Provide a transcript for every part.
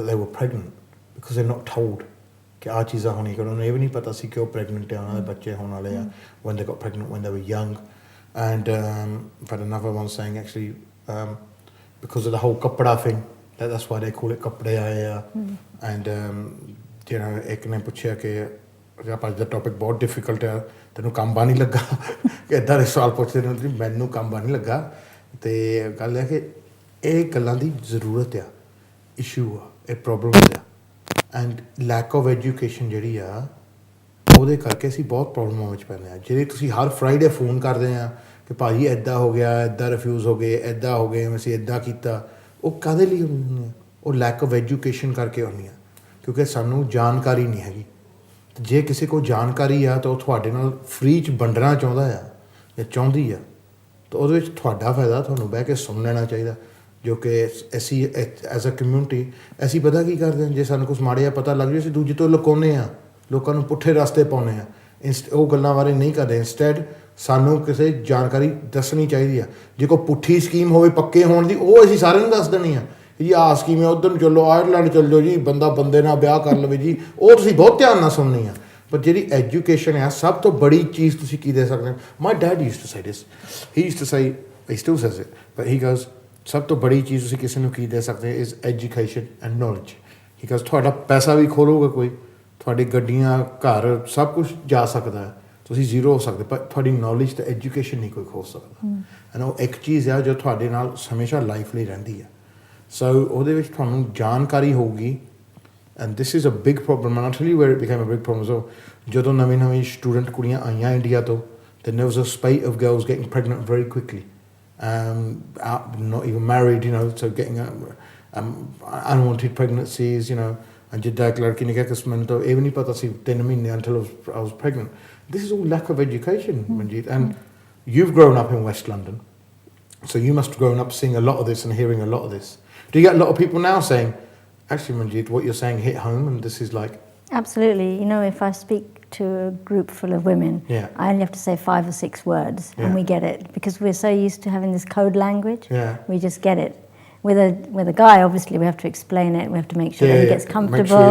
that they were pregnant because they're not told कि आ चीज़ां होनी कि उन्हें ये भी नहीं पता सी कि वो pregnant है उन्हें बच्चे होने वाले हैं when they got pregnant when they were young and but another one saying actually because of the whole kapda thing that's why they call it kapde aaya and you know एक ने पूछा कि आज ਦਾ ਟੌਪਿਕ ਬਹੁਤ difficult ਹੈ ਤੈਨੂੰ ਕੰਮ ਬਾ ਨਹੀਂ ਲੱਗਾ ਕਿ ਇਦਾਂ ਦੇ ਸਵਾਲ ਪੁੱਛਦੇ ਨੇ ਮੈਨੂੰ ਕੰਮ ਬਾ ਨਹੀਂ ਲੱਗਾ ਤੇ ਗੱਲ ਹੈ ਕਿ ਇਹ ਗੱਲਾਂ ਦੀ ਜ਼ਰੂਰਤ ਆ ਇਸ਼ੂ ਆ ਇਹ ਪ੍ਰੋਬਲਮ ਆ ਐਂਡ ਲੈਕ ਆਫ ਐਜੂਕੇਸ਼ਨ ਜਿਹੜੀ ਆ ਉਹਦੇ ਕਰਕੇ ਅਸੀਂ ਬਹੁਤ ਪ੍ਰੋਬਲਮਾਂ ਵਿੱਚ ਪੈਂਦੇ ਆ ਜਿਹੜੇ ਤੁਸੀਂ ਹਰ ਫਰਾਈਡੇ ਫੋਨ ਕਰਦੇ ਆ ਕਿ ਭਾਜੀ ਇੱਦਾਂ ਹੋ ਗਿਆ ਇੱਦਾਂ ਰਿਫਿਊਜ਼ ਹੋ ਗਏ ਇੱਦਾਂ ਹੋ ਗਏ ਅਸੀਂ ਇੱਦਾਂ ਕੀਤਾ ਉਹ ਕਾਹਦੇ ਲਈ ਹੁੰਦੀਆਂ ਉਹ ਲੈਕ ਆਫ ਐਜੂਕੇਸ਼ਨ ਕਰਕੇ ਹੁੰਦੀਆਂ ਕਿਉਂਕਿ ਸਾਨੂੰ ਜਾਣਕਾਰੀ ਨਹੀਂ ਹੈਗੀ ਜੇ ਕਿਸੇ ਕੋਲ ਜਾਣਕਾਰੀ ਆ ਤਾਂ ਉਹ ਤੁਹਾਡੇ ਨਾਲ ਫ੍ਰੀ 'ਚ ਵੰਡਣਾ ਚਾਹੁੰਦਾ ਆ ਜਾਂ ਚਾਹੁੰਦੀ ਆ ਤਾਂ ਉਹਦੇ ਵਿੱਚ ਤੁਹਾਡਾ ਫਾਇਦਾ ਤੁਹਾਨੂੰ ਬਹਿ ਕੇ ਸੁਣ ਲੈਣਾ ਚਾਹੀਦਾ ਜੋ ਕਿ ਅਸੀਂ ਐਜ਼ ਅ ਕਮਿਊਨਿਟੀ ਅਸੀਂ ਪਤਾ ਕੀ ਕਰਦੇ ਹਾਂ ਜੇ ਸਾਨੂੰ ਕੁਛ ਮਾੜਾ ਜਿਹਾ ਪਤਾ ਲੱਗ ਜਾਵੇ ਅਸੀਂ ਦੂਜੇ ਤੋਂ ਲੁਕਾਉਂਦੇ ਹਾਂ ਲੋਕਾਂ ਨੂੰ ਪੁੱਠੇ ਰਸਤੇ ਪਾਉਂਦੇ ਹਾਂ ਉਹ ਗੱਲਾਂ ਬਾਰੇ ਨਹੀਂ ਕਰਦੇ ਇੰਸਟੈਡ ਸਾਨੂੰ ਕਿਸੇ ਜਾਣਕਾਰੀ ਦੱਸਣੀ ਚਾਹੀਦੀ ਆ ਜੇ ਕੋਈ ਪੁੱਠੀ ਸਕੀਮ ਹੋਵੇ ਪੱਕੇ ਹੋਣ ਦੀ ਉਹ ਅਸੀਂ ਸਾਰਿਆਂ ਨੂੰ ਦੱਸ ਦੇਣੀ ਆ ਜੀ ਆਹ ਸਕੀਮ ਹੈ ਉੱਧਰ ਨੂੰ ਚੱਲੋ ਆਇਰਲੈਂਡ ਚੱਲ ਜਾਓ ਜੀ ਬੰਦਾ ਬੰਦੇ ਨਾਲ ਵਿਆਹ ਕਰ ਲਵੇ ਜੀ ਉਹ ਤੁਸੀਂ ਬਹੁਤ ਧਿਆਨ ਨਾਲ ਸੁਣਨੀ ਆ ਪਰ ਜਿਹੜੀ ਐਜੂਕੇਸ਼ਨ ਹੈ ਸਭ ਤੋਂ ਬੜੀ ਚੀਜ਼ ਤੁਸੀਂ ਕੀ ਦੇ ਸਕਦੇ ਹੋ my dad used to say this he used to say he still says it but he goes ਸਭ ਤੋਂ ਬੜੀ ਚੀਜ਼ ਤੁਸੀਂ ਕਿਸੇ ਨੂੰ ਕੀ ਦੇ ਸਕਦੇ is education and knowledge he goes ਤੁਹਾਡਾ ਪੈਸਾ ਵੀ ਖੋਲੂਗਾ ਕੋਈ ਤੁਹਾਡੀ ਗੱਡੀਆਂ ਘਰ ਸਭ ਕੁਛ ਜਾ ਸਕਦਾ ਹੈ ਤੁਸੀਂ ਜ਼ੀਰੋ ਹੋ ਸਕਦੇ ਪਰ ਤੁਹਾਡੀ ਨੌਲੇਜ ਅਤੇ ਐਜੂਕੇਸ਼ਨ ਨਹੀਂ ਕੋਈ ਖੋ ਸਕਦਾ ਐਂਡ ਉਹ ਇੱਕ ਚੀਜ਼ ਆ ਜੋ ਤੁਹਾਡੇ ਨਾਲ ਹਮੇਸ਼ਾ ਲਾਈਫ ਲਈ ਰਹਿੰਦੀ ਆ ਸੋ ਉਹਦੇ ਵਿੱਚ ਤੁਹਾਨੂੰ ਜਾਣਕਾਰੀ ਹੋਊਗੀ and this is a big problem and I tell you where it became a big problem so ਜਦੋਂ ਨਵੀਂ ਸਟੂਡੈਂਟ ਕੁੜੀਆਂ ਆਈਆਂ ਇੰਡੀਆ ਤੋਂ then there was a spate of girls getting pregnant very quickly not even married you know so getting unwanted pregnancies you know and ਜਿੱਦਾਂ ਇੱਕ ਲੜਕੀ ਨੇ ਕਿਹਾ ਕਿ ਮੈਨੂੰ ਤਾਂ ਇਹ ਵੀ ਨਹੀਂ ਪਤਾ ਸੀ 3 ਮਹੀਨੇ until I was pregnant this is all lack of education Manjeet and you've grown up in West London so you must have grown up seeing a lot of this and hearing a lot of this do you get a lot of people now saying actually Manjeet what you're saying hit home and this is like absolutely you know if I speak to a group full of women I only have to say 5 or 6 words and we get it because we're so used to having this code language we just get it with a guy obviously we have to explain it we have to make sure that he gets comfortable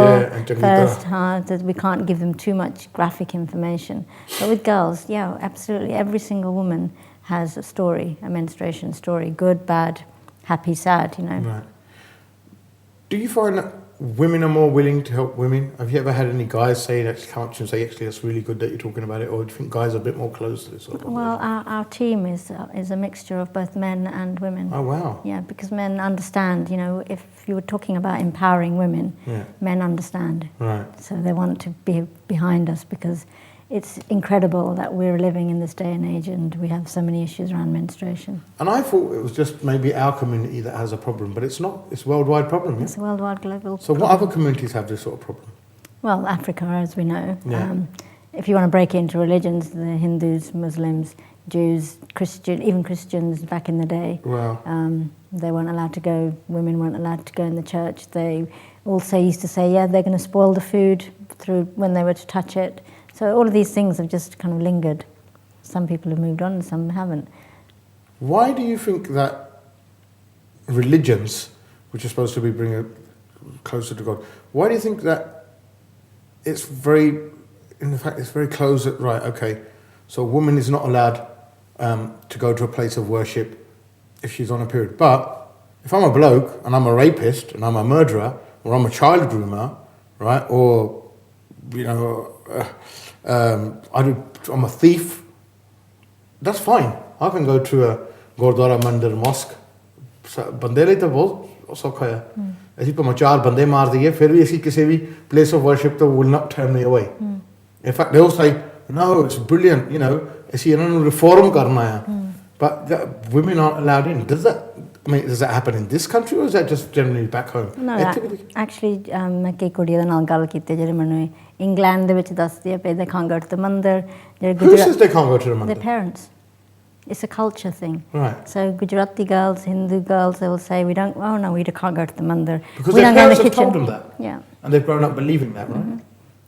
first that we can't give them too much graphic information but with girls absolutely every single woman has a story a menstruation story good bad happy sad you know right. Do you find that women are more willing to help women? Have you ever had any guys say that come up to you and say actually that's really good that you're talking about it or do you think guys are a bit more close to this sort of well our team is a mixture of both men and women oh wow yeah because men understand you know if you were talking about empowering women men understand right so they want to be behind us because it's incredible that we're living in this day and age and we have so many issues around menstruation. And I thought it was just maybe our community that has a problem, but it's not. It's a worldwide problem. It's a worldwide global So problem. What other communities have this sort of problem? Well, Africa, as we know. If you want to break into religions, the Hindus, Muslims, Jews, even Christians back in the day, they weren't allowed to go, women weren't allowed to go in the church. They also used to say, they're going to spoil the food through when they were to touch it. So all of these things have just kind of lingered. Some people have moved on and some haven't. Why do you think that religions, which are supposed to be bringing closer to God, why do you think that it's very close at, right, okay, so a woman is not allowed to go to a place of worship if she's on a period. But if I'm a bloke and I'm a rapist and I'm a murderer or I'm a child groomer, right, or, you know, I'm a thief, that's fine. I can go to a Gurdwara Mandir mosque. ਬੰਦੇ ਲਈ ਤਾਂ ਬਹੁਤ ਸੌਖਾ ਹੈ ਅਸੀਂ ਭਾਵੇਂ 4 ਬੰਦੇ ਮਾਰ ਦਈਏ ਫਿਰ ਵੀ ਅਸੀਂ ਕਿਸੇ ਵੀ place of worship ਤੋਂ will not turn me away in fact they all say no it's brilliant you know ਅਸੀਂ ਇਹਨਾਂ ਨੂੰ reform ਕਰਨਾ ਆ but women aren't allowed in does that happen in this country or is that just generally back home no actually ਮੈਂ ਕਈ ਕੁੜੀਆਂ ਦੇ ਨਾਲ ਗੱਲ ਕੀਤੀ ਜਿਹੜੇ ਮੈਨੂੰ ਇੰਗਲੈਂਡ ਦੇ ਵਿੱਚ ਦੱਸਦੀ ਆ ਪਈ they can't go to the mandir who says they can't go to the mandir their parents it's a culture thing right so Gujarati girls Hindu girls they will say we can't go to the mandir because their parents have told them that and they've grown up believing that right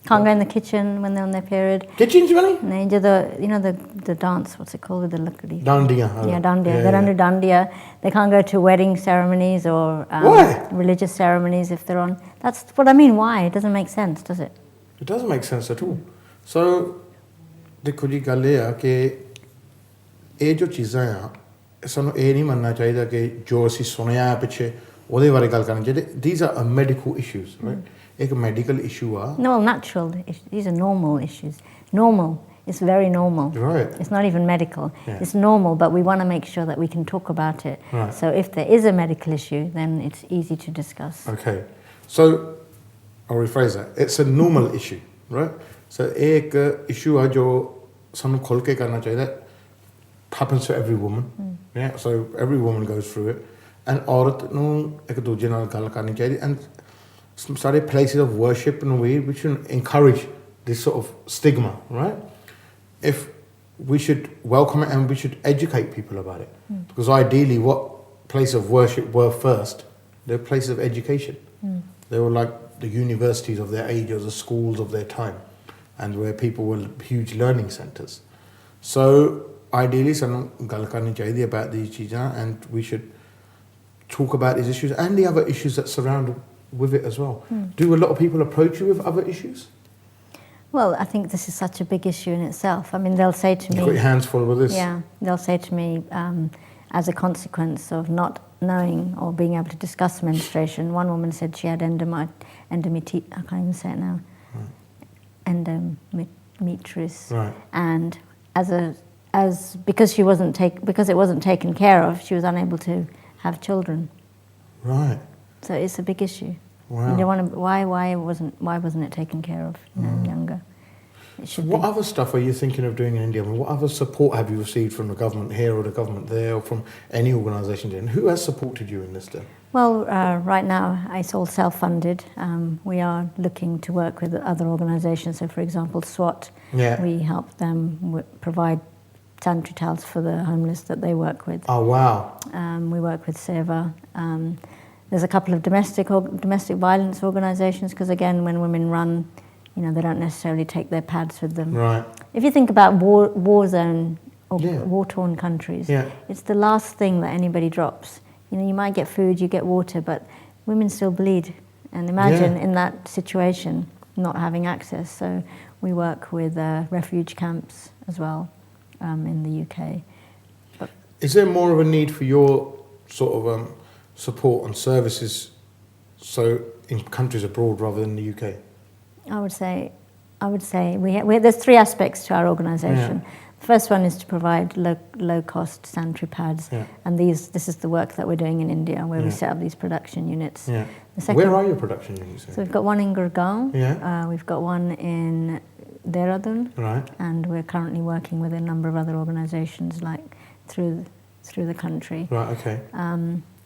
Can't go in the kitchen when they're on their period. Kitchen ਚ ਬਣੀ? And they do the dance, what's it called with the lakdi? Dandiya. Yeah, dandiya. They don't do dandiya. They can't go to wedding ceremonies or religious ceremonies if they're on. That's what I mean. Why? It doesn't make sense, does it? It doesn't make sense at all. So, ਦੇਖੋ ਜੀ ਗੱਲ ਇਹ ਆ ਕਿ ਇਹ ਜੋ ਚੀਜ਼ਾਂ ਆ ਸਾਨੂੰ ਇਹ ਨਹੀਂ ਮੰਨਣਾ ਚਾਹੀਦਾ ਕਿ ਜੋ ਅਸੀਂ ਸੁਣਿਆ ਹੈ ਪਿੱਛੇ ਉਹਦੇ ਬਾਰੇ ਗੱਲ ਕਰਨੀ ਚਾਹੀਦੀ. These are medical issues, right? ਇੱਕ medical issue ਆ. No, natural. These are normal issues. Normal. It's very normal. Right. It's not even medical. Yeah. It's normal, but we want to make sure that we can talk about it. Right. So if there is a medical issue, then it's easy to discuss. Okay. So I'll rephrase that. It's a normal issue, right? So एक issue है जो ਸਾਨੂੰ ਖੁੱਲ ਕੇ ਕਰਨਾ ਚਾਹੀਦਾ. Happens to every woman. Yeah. So every woman goes through it. And औरत ਨੂੰ ਇੱਕ ਦੂਜੇ ਨਾਲ ਗੱਲ ਕਰਨੀ ਚਾਹੀਦੀ. And some places of worship and we should encourage this sort of stigma, right? If we should welcome it and we should educate people about it. Because ideally what place of worship were first? They're places of education. They were like the universities of their age or the schools of their time, and where people were huge learning centres. So ideally ਸਾਨੂੰ ਗੱਲ ਕਰਨੀ ਚਾਹੀਦੀ about these ਚੀਜ਼ਾਂ, and we should talk about these issues and the other issues that surround with it as well. Do a lot of people approach you with other issues? Well, I think this is such a big issue in itself. I mean, they'll say to me... You've got your hands full with this. Yeah, they'll say to me, as a consequence of not knowing or being able to discuss menstruation, one woman said she had I can't even say it now, endometriosis. Right. And because it wasn't taken care of, she was unable to have children. Right. So it's a big issue. Wow. You don't want to, why wasn't it taken care of younger? It should What other stuff are you thinking of doing in India? I mean, what other support have you received from the government here or the government there or from any organisation there? And who has supported you in this then? Well, right now it's all self-funded. We are looking to work with other organisations. So, for example, SWAT, we help them provide sanitary towels for the homeless that they work with. Oh, wow. We work with Seva. There's a couple of domestic violence organisations because, again, when women run, they don't necessarily take their pads with them. Right. If you think about war zone or war-torn countries, it's the last thing that anybody drops. You might get food, you get water, but women still bleed. And imagine in that situation not having access. So we work with refuge camps as well in the UK. But is there more of a need for your sort of support and services so in countries abroad rather than the UK? I would say there's three aspects to our organisation. The first one is to provide low-cost sanitary pads, and this is the work that we're doing in India, where we set up these production units. Where are your production units? So we've got one in Gurgaon, we've got one in Dehradun, and we're currently working with a number of other organisations like through the country. Right. Okay.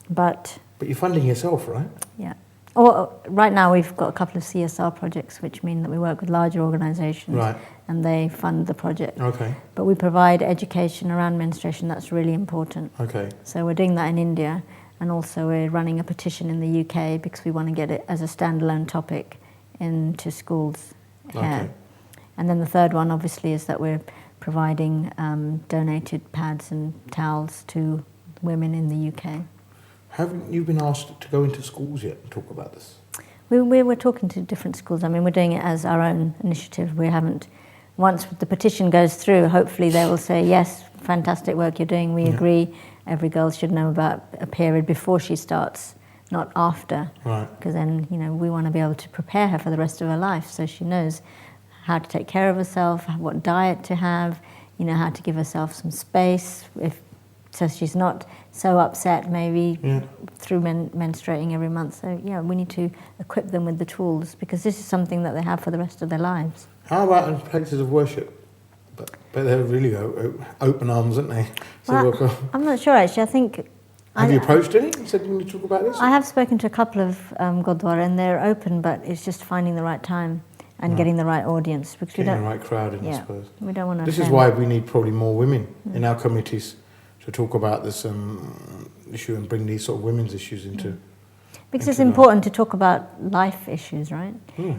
But you're funding yourself, right? Yeah. Right now we've got a couple of CSR projects, which mean that we work with larger organisations, and they fund the project. Okay. But we provide education around menstruation. That's really important. Okay. So we're doing that in India, and also we're running a petition in the UK because we want to get it as a standalone topic into schools here. Okay. And then the third one, obviously, is that we're providing donated pads and towels to women in the UK. Haven't you been asked to go into schools yet and talk about this? We're talking to different schools. I mean, we're doing it as our own initiative. We haven't. Once the petition goes through, hopefully they will say, yes, fantastic work you're doing. We agree. Every girl should know about a period before she starts, not after. Right. Because then, we want to be able to prepare her for the rest of her life so she knows how to take care of herself, what diet to have, how to give herself some space, so she's not so upset maybe through menstruating every month. So we need to equip them with the tools because this is something that they have for the rest of their lives. How about in places of worship? But they're really open arms, aren't they? So I'm not sure actually. I think. Have you approached any and said you want to talk about this? I have spoken to a couple of Gurdwara and they're open, but it's just finding the right time and getting the right audience. Because getting the right crowd in, I suppose. We don't want to. This is why we need probably more women in our committees to talk about this issue and bring these sort of women's issues into. Because it's important to talk about life issues, right?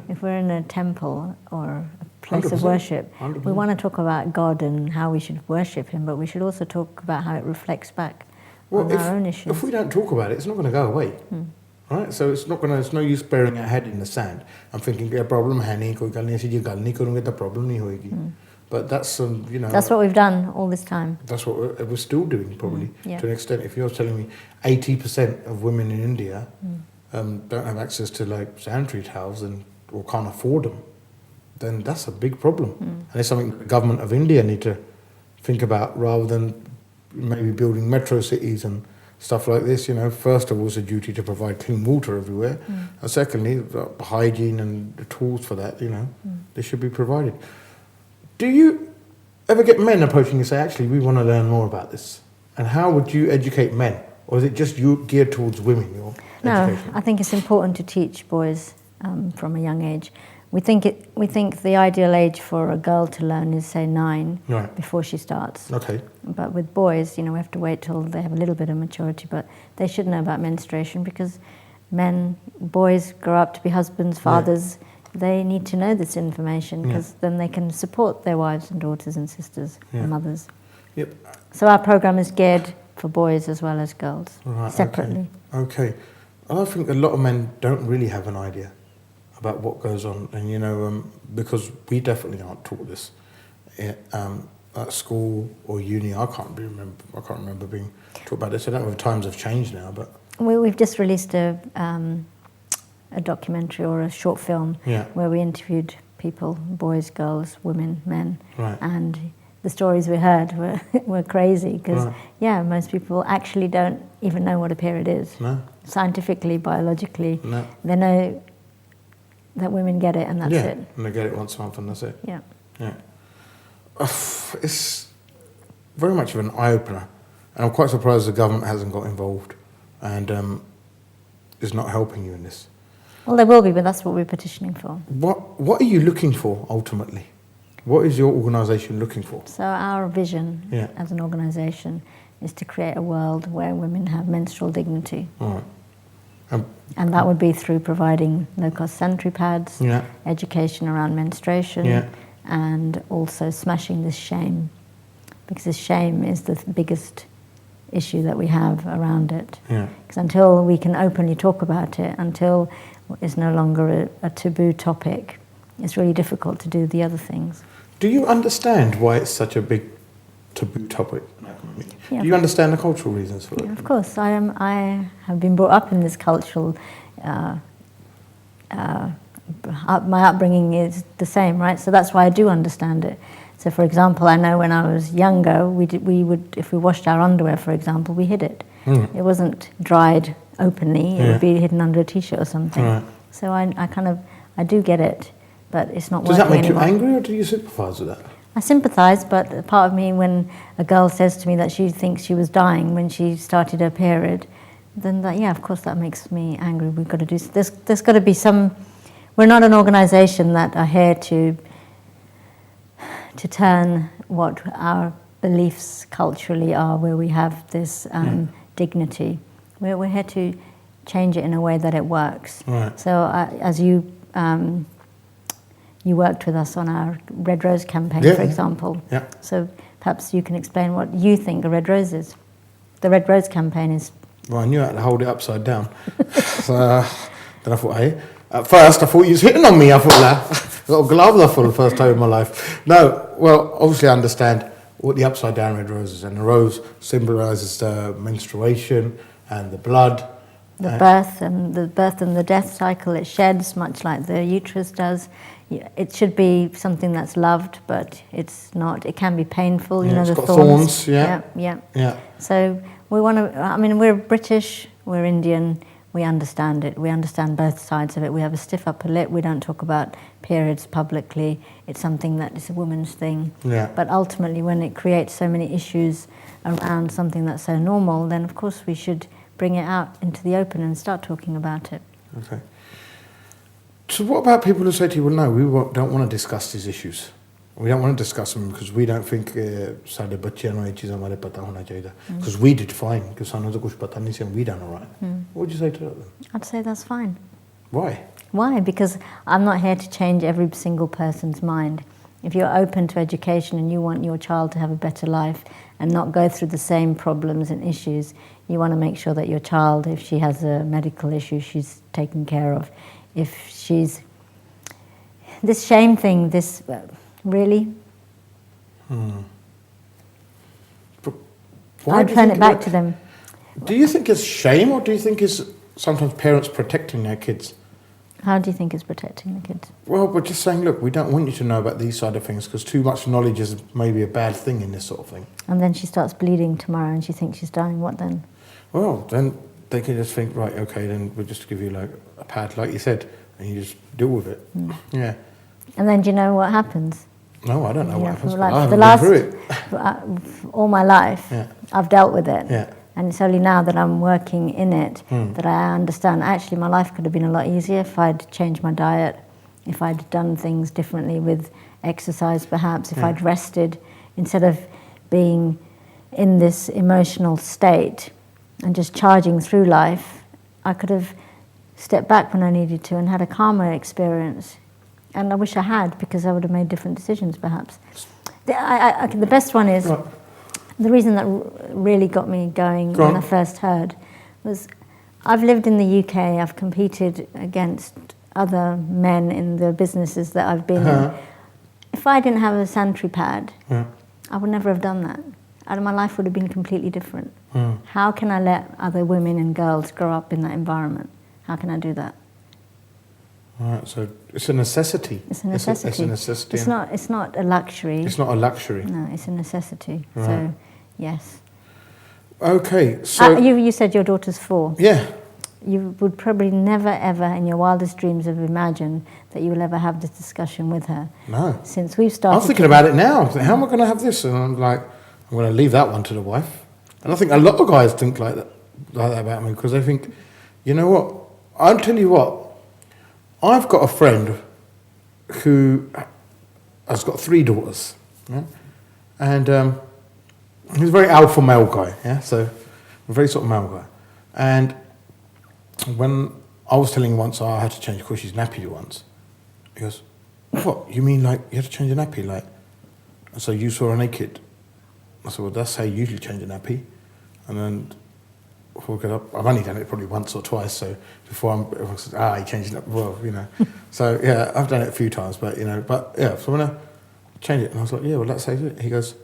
If we're in a temple or a place of worship, 100%. we want to talk about God and how we should worship Him, but we should also talk about how it reflects back on our own issues. If we don't talk about it, it's not going to go away. Right? So it's no use burying our head in the sand. I'm thinking, a problem है नहीं, कोई गल नहीं, ऐसी गल नहीं करूँगे तो problem नहीं होएगी. But that's, that's what we've done all this time. That's what we're still doing, probably, to an extent. If you're telling me 80% of women in India don't have access to, like, sanitary towels or can't afford them, then that's a big problem. And it's something the government of India need to think about, rather than maybe building metro cities and stuff like this. First of all, it's a duty to provide clean water everywhere. And secondly, the hygiene and the tools for that, they should be provided. Do you ever get men approaching you and say, actually, we want to learn more about this? And how would you educate men? Or is it just you geared towards women, your education? I think it's important to teach boys from a young age. We think the ideal age for a girl to learn is, say, 9 before she starts. Okay. But with boys, we have to wait till they have a little bit of maturity. But they should know about menstruation, because boys grow up to be husbands, fathers. They need to know this information, because then they can support their wives and daughters and sisters and mothers. Yep. So our program is geared for boys as well as girls, separately. Okay. I think a lot of men don't really have an idea about what goes on, and because we definitely aren't taught this at school or uni. I can't remember being taught about this. I don't know if times have changed now, but we've just released a documentary or a short film where we interviewed people, boys, girls, women, men, and the stories we heard were crazy, because most people actually don't even know what a period is. No. Scientifically, biologically, they know that women get it, and that's it. And they get it once a month, and that's it. Yeah. It's very much of an eye-opener, and I'm quite surprised the government hasn't got involved and is not helping you in this. Well, they will be, but that's what we're petitioning for. What are you looking for, ultimately? What is your organisation looking for? So our vision as an organisation is to create a world where women have menstrual dignity. All right. And that would be through providing low-cost sanitary pads, education around menstruation, and also smashing this shame, because this shame is the biggest issue that we have around it. Because until we can openly talk about it, until it's no longer a taboo topic, it's really difficult to do the other things. Do you understand why it's such a big taboo topic? Do you understand the cultural reasons for it? Yeah, of course. I have been brought up in this cultural... my upbringing is the same, right? So that's why I do understand it. So, for example, I know when I was younger, we would, if we washed our underwear, for example, we hid it. It wasn't dried openly. It would be hidden under a T-shirt or something. So I do get it, but it's not working anymore. Does that make you angry, or do you sympathise with that? I sympathise, but a part of me, when a girl says to me that she thinks she was dying when she started her period, then of course that makes me angry. We've got to do. There's got to be some. We're not an organisation that are here to turn what our beliefs culturally are, where we have this dignity. We're here to change it in a way that it works. Right. So as you worked with us on our Red Rose campaign, for example. Yeah. So perhaps you can explain what you think a Red Rose is. The Red Rose campaign is... Well, I knew I had to hold it upside down. So then I thought, hey, at first I thought you was hitting on me. I thought that. Got a glove for the first time in my life. No, well, obviously I understand what the upside down red rose is. And the rose symbolises the menstruation and the blood. The birth and the death cycle. It sheds much like the uterus does. It should be something that's loved, but it's not. It can be painful. You know, it's the got thorns. Yeah. So we want to. I mean, we're British. We're Indian. We understand it. We understand both sides of it. We have a stiff upper lip. We don't talk about periods publicly. It's something that is a woman's thing. Yeah. But ultimately, when it creates so many issues around something that's so normal, then of course we should bring it out into the open and start talking about it. Okay. So what about people who say to you, well, no, we don't want to discuss these issues? We don't want to discuss them because we don't think साडे बच्चे ਨੂੰ ਇਹ ਚੀਜ਼ਾਂ ਬਾਰੇ ਪਤਾ ਹੋਣਾ ਚਾਹੀਦਾ. Because we did fine. Because ਸਾਨੂੰ ਤਾਂ ਕੁਝ ਪਤਾ ਨਹੀਂ ਸੀ and we done all right. What would you say to that? I'd say that's fine. Why? Why? Because I'm not here to change every single person's mind. If you're open to education and you want your child to have a better life and not go through the same problems and issues, you want to make sure that your child, if she has a medical issue, she's taken care of. If she's... This shame thing, this... really? I'd turn it back to them. Do you think it's shame or do you think it's sometimes parents protecting their kids? How do you think it's protecting the kids? Well, we're just saying, look, we don't want you to know about these side of things because too much knowledge is maybe a bad thing in this sort of thing. And then she starts bleeding tomorrow and she thinks she's dying. What then? Well, then they can just think, right, okay, then we'll just give you like a pad, like you said, and you just deal with it. Yeah. And then do you know what happens? No, I don't know what happens. Like, I for haven't been through it. All my life, I've dealt with it. Yeah. And it's only now that I'm working in it that I understand, actually, my life could have been a lot easier if I'd changed my diet, if I'd done things differently with exercise, perhaps, if I'd rested, instead of being in this emotional state and just charging through life, I could have stepped back when I needed to and had a calmer experience. And I wish I had, because I would have made different decisions, perhaps. The best one is... Right. The reason that really got me going when I first heard was I've lived in the UK, I've competed against other men in the businesses that I've been in. If I didn't have a sanitary pad, I would never have done that. And my life would have been completely different. How can I let other women and girls grow up in that environment? How can I do that? Right, so it's a necessity. It's a necessity. It's a necessity. It's not a luxury. It's not a luxury. No, it's a necessity. Right. So, yes. Okay, so... you said your daughter's 4. Yeah. You would probably never, ever, in your wildest dreams, have imagined that you will ever have this discussion with her. No. Since we've started... I'm thinking about it now. How am I going to have this? And I'm like, I'm going to leave that one to the wife. And I think a lot of guys think like that about me, because they think, you know what? I'll tell you what. I've got a friend who has got 3 daughters, yeah? And he's a very alpha male guy, yeah. So a very sort of male guy. And when I was telling him once I had to change because she's nappy once, he goes, "What? You mean like you had to change a nappy? Like, so you saw her naked?" I said, "Well, that's how you usually change a nappy." And then I've only done it probably once or twice, so before I said, he changed it up, well, you know. So, yeah, I've done it a few times, but, you know, so when I changed it, and I was like, yeah, well, let's say it. He goes,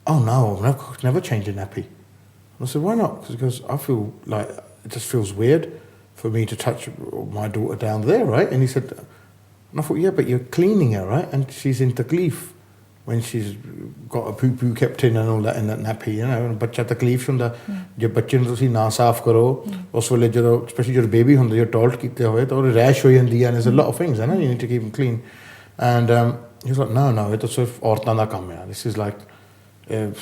oh, no, I've never changed a nappy. And I said, why not? Because he goes, I feel like it just feels weird for me to touch my daughter down there, right? And he said, and I thought, yeah, but you're cleaning her, right? And she's in taklif when she's got a poo-poo kept in and all that in that nappy, you know, बच्चा तकलीफ हुंदा जब बच्चे ਨੂੰ ਤੁਸੀਂ ਨਾ ਸਾਫ਼ ਕਰੋ ਉਸ ਵੇਲੇ ਜਦੋਂ especially ਜਦੋਂ baby ਹੁੰਦਾ ਜੋ adult ਕੀਤੇ ਹੋਏ ਤਾਂ ਉਹ rash ਹੋ ਜਾਂਦੀ ਹੈ and there's a lot of things, you need to keep them clean. And he was like, no, ਇਹ ਤਾਂ ਸਿਰਫ ਔਰਤਾਂ ਦਾ ਕੰਮ ਹੈ. This is like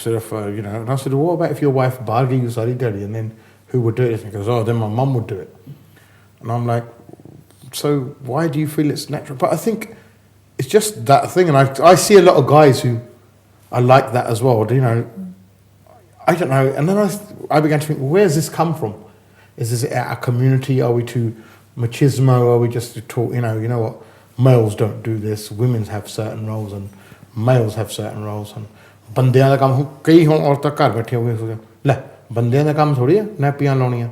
ਸਿਰਫ, you know. And I said, well, what about if your wife ਬਾਹਰ ਗਈ ਸਾਰੀ ਦਿਹਾੜੀ and then who would do it? And he goes, oh, then my mum would do it. And I'm like, so why do you feel it's natural? But I think it's just that thing, and I see a lot of guys who are like that as well. You know, I don't know. And then I began to think, well, where's this come from? Is this our community? Are we too machismo? Are we just taught? You know what? Males don't do this. Women have certain roles, and males have certain roles. And ਬੰਦਿਆਂ ਦਾ ਕੰਮ ਕਈ ਹੁਣ ਔਰਤਾਂ ਘਰ ਬੈਠੇ ਹੋਏ ਲੈ ਬੰਦਿਆਂ ਦਾ ਕੰਮ ਥੋੜੀ ਆ ਨੈਪੀਆਂ ਲਾਉਣੀਆਂ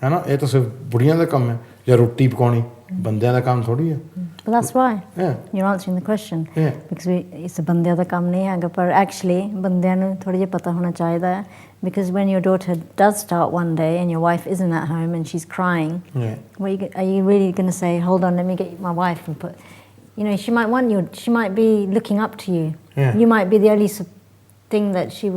ਹੈ ਨਾ ਇਹ ਤਾਂ ਸਿਰਫ ਬੁੜੀਆਂ ਦਾ ਕੰਮ ਹੈ ਜਾਂ ਰੋਟੀ ਪਕਾਉਣੀ ਬੰਦਿਆਂ ਦਾ ਕੰਮ ਥੋੜੀ ਆ. But that's why you're answering the question. Because it's a ਬੰਦਿਆਂ ਦਾ ਕੰਮ ਨਹੀਂ ਹੈਗਾ ਪਰ actually ਬੰਦਿਆਂ ਨੂੰ ਥੋੜਾ ਜਿਹਾ ਪਤਾ ਹੋਣਾ ਚਾਹੀਦਾ ਹੈ. Because when your daughter does start one day and your wife isn't at home and she's crying, are you really going to say, hold on, let me get my wife and put, you know, she might want you, she might be looking up to you. You might be the only thing that you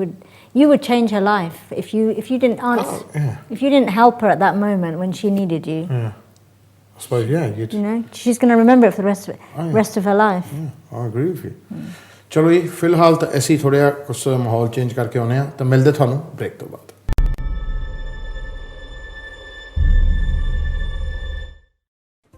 would change her life if you didn't answer, if you didn't help her at that moment when she needed you. I suppose, you know, she's going to remember it for the rest of her life. I agree with you. चलो जी फिलहाल तो ऐसे ही थोड़ा कुछ माहौल change करके आने हैं तो मिलते थानू ब्रेक तो बाद.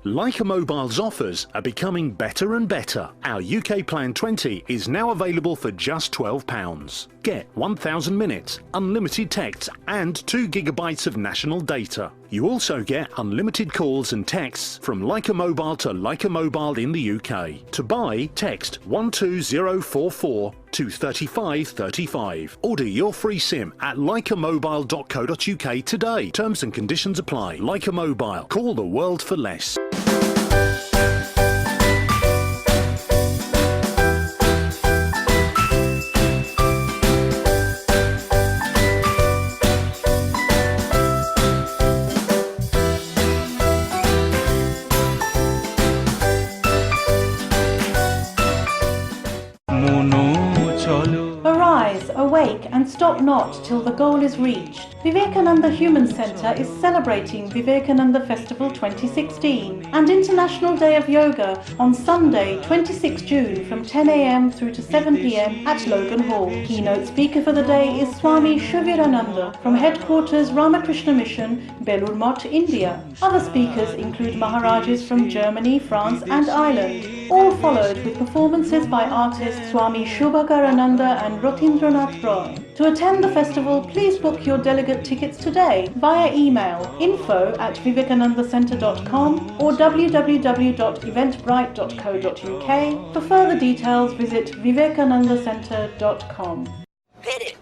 Leica Mobile's offers are becoming better and better. Our UK Plan 20 is now available for just £12. Get 1,000 minutes, unlimited texts and 2 gigabytes of national data. You also get unlimited calls and texts from Leica Mobile to Leica Mobile in the UK. To buy, text 12044 to 3535. Order your free SIM at leicamobile.co.uk today. Terms and conditions apply. Leica Mobile. Call the world for less. Arise, awake and stop not till the goal is reached. Vivekananda Human Centre is celebrating Vivekananda Festival 2016 and International Day of Yoga on Sunday 26 June from 10 a.m. through to 7 p.m. at Logan Hall. Keynote speaker for the day is Swami Shivirananda from Headquarters Ramakrishna Mission, Belur Math, India. Other speakers include Maharajas from Germany, France and Ireland, all followed with performances by artists Swami Shubhakarananda and Rotindranath Roy. To attend the festival, please book your delegate tickets today via email info@vivekanandacentre.com or www.eventbrite.co.uk. For further details, visit vivekanandacentre.com. Hit it!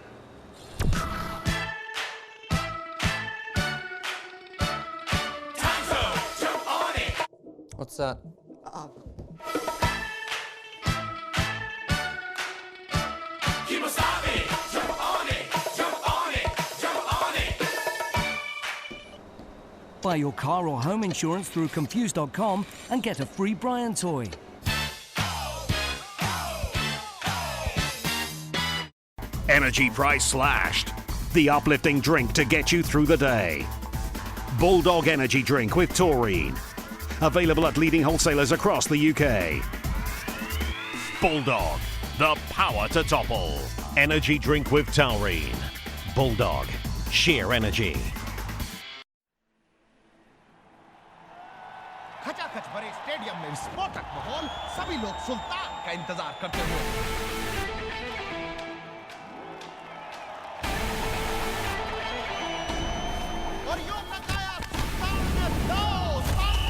Tango, jump on it! What's that? Buy your car or home insurance through Confused.com and get a free Brian toy. Energy price slashed. The uplifting drink to get you through the day. Bulldog Energy Drink with taurine. Available at leading wholesalers across the UK. Bulldog, the power to topple. Energy drink with taurine. Bulldog, sheer energy. खचाखच भरे stadium में विस्फोटक माहौल, सभी लोग सुल्तान का इंतजार करते हुए और यूं लगाया सुल्तान ने दो सुल्तान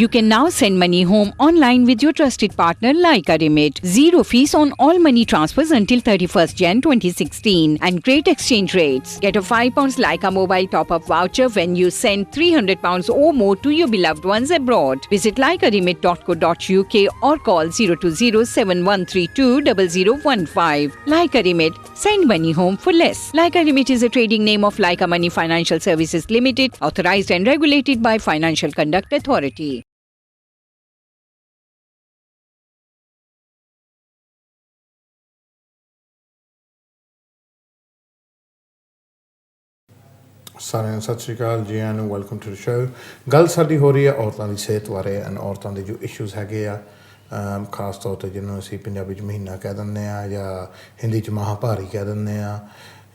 You can now send money home online with your trusted partner Leica Remit. Zero fees on all money transfers until 31st Jan 2016 and great exchange rates. Get a £5 Leica mobile top-up voucher when you send £300 or more to your beloved ones abroad. Visit leicaremit.co.uk or call 020-7132-0015. Leica Remit. Send money home for less. Leica Remit is a trading name of Leica Money Financial Services Limited, authorized and regulated by Financial Conduct Authority. ਸਾਰਿਆਂ ਨੂੰ ਸਤਿ ਸ਼੍ਰੀ ਅਕਾਲ ਜੀ ਆਇਆਂ ਨੂੰ welcome to the show. ਗੱਲ ਸਾਡੀ ਹੋ ਰਹੀ ਹੈ ਔਰਤਾਂ ਦੀ ਸਿਹਤ ਬਾਰੇ ਐਂਡ ਔਰਤਾਂ ਦੇ ਜੋ ਇਸ਼ੂਜ਼ ਹੈਗੇ ਆ ਖਾਸ ਤੌਰ 'ਤੇ ਜਿਹਨੂੰ ਅਸੀਂ ਪੰਜਾਬੀ 'ਚ ਮਹੀਨਾ ਕਹਿ ਦਿੰਦੇ ਹਾਂ ਜਾਂ ਹਿੰਦੀ 'ਚ ਮਹਾਂਭਾਰੀ ਕਹਿ ਦਿੰਦੇ ਹਾਂ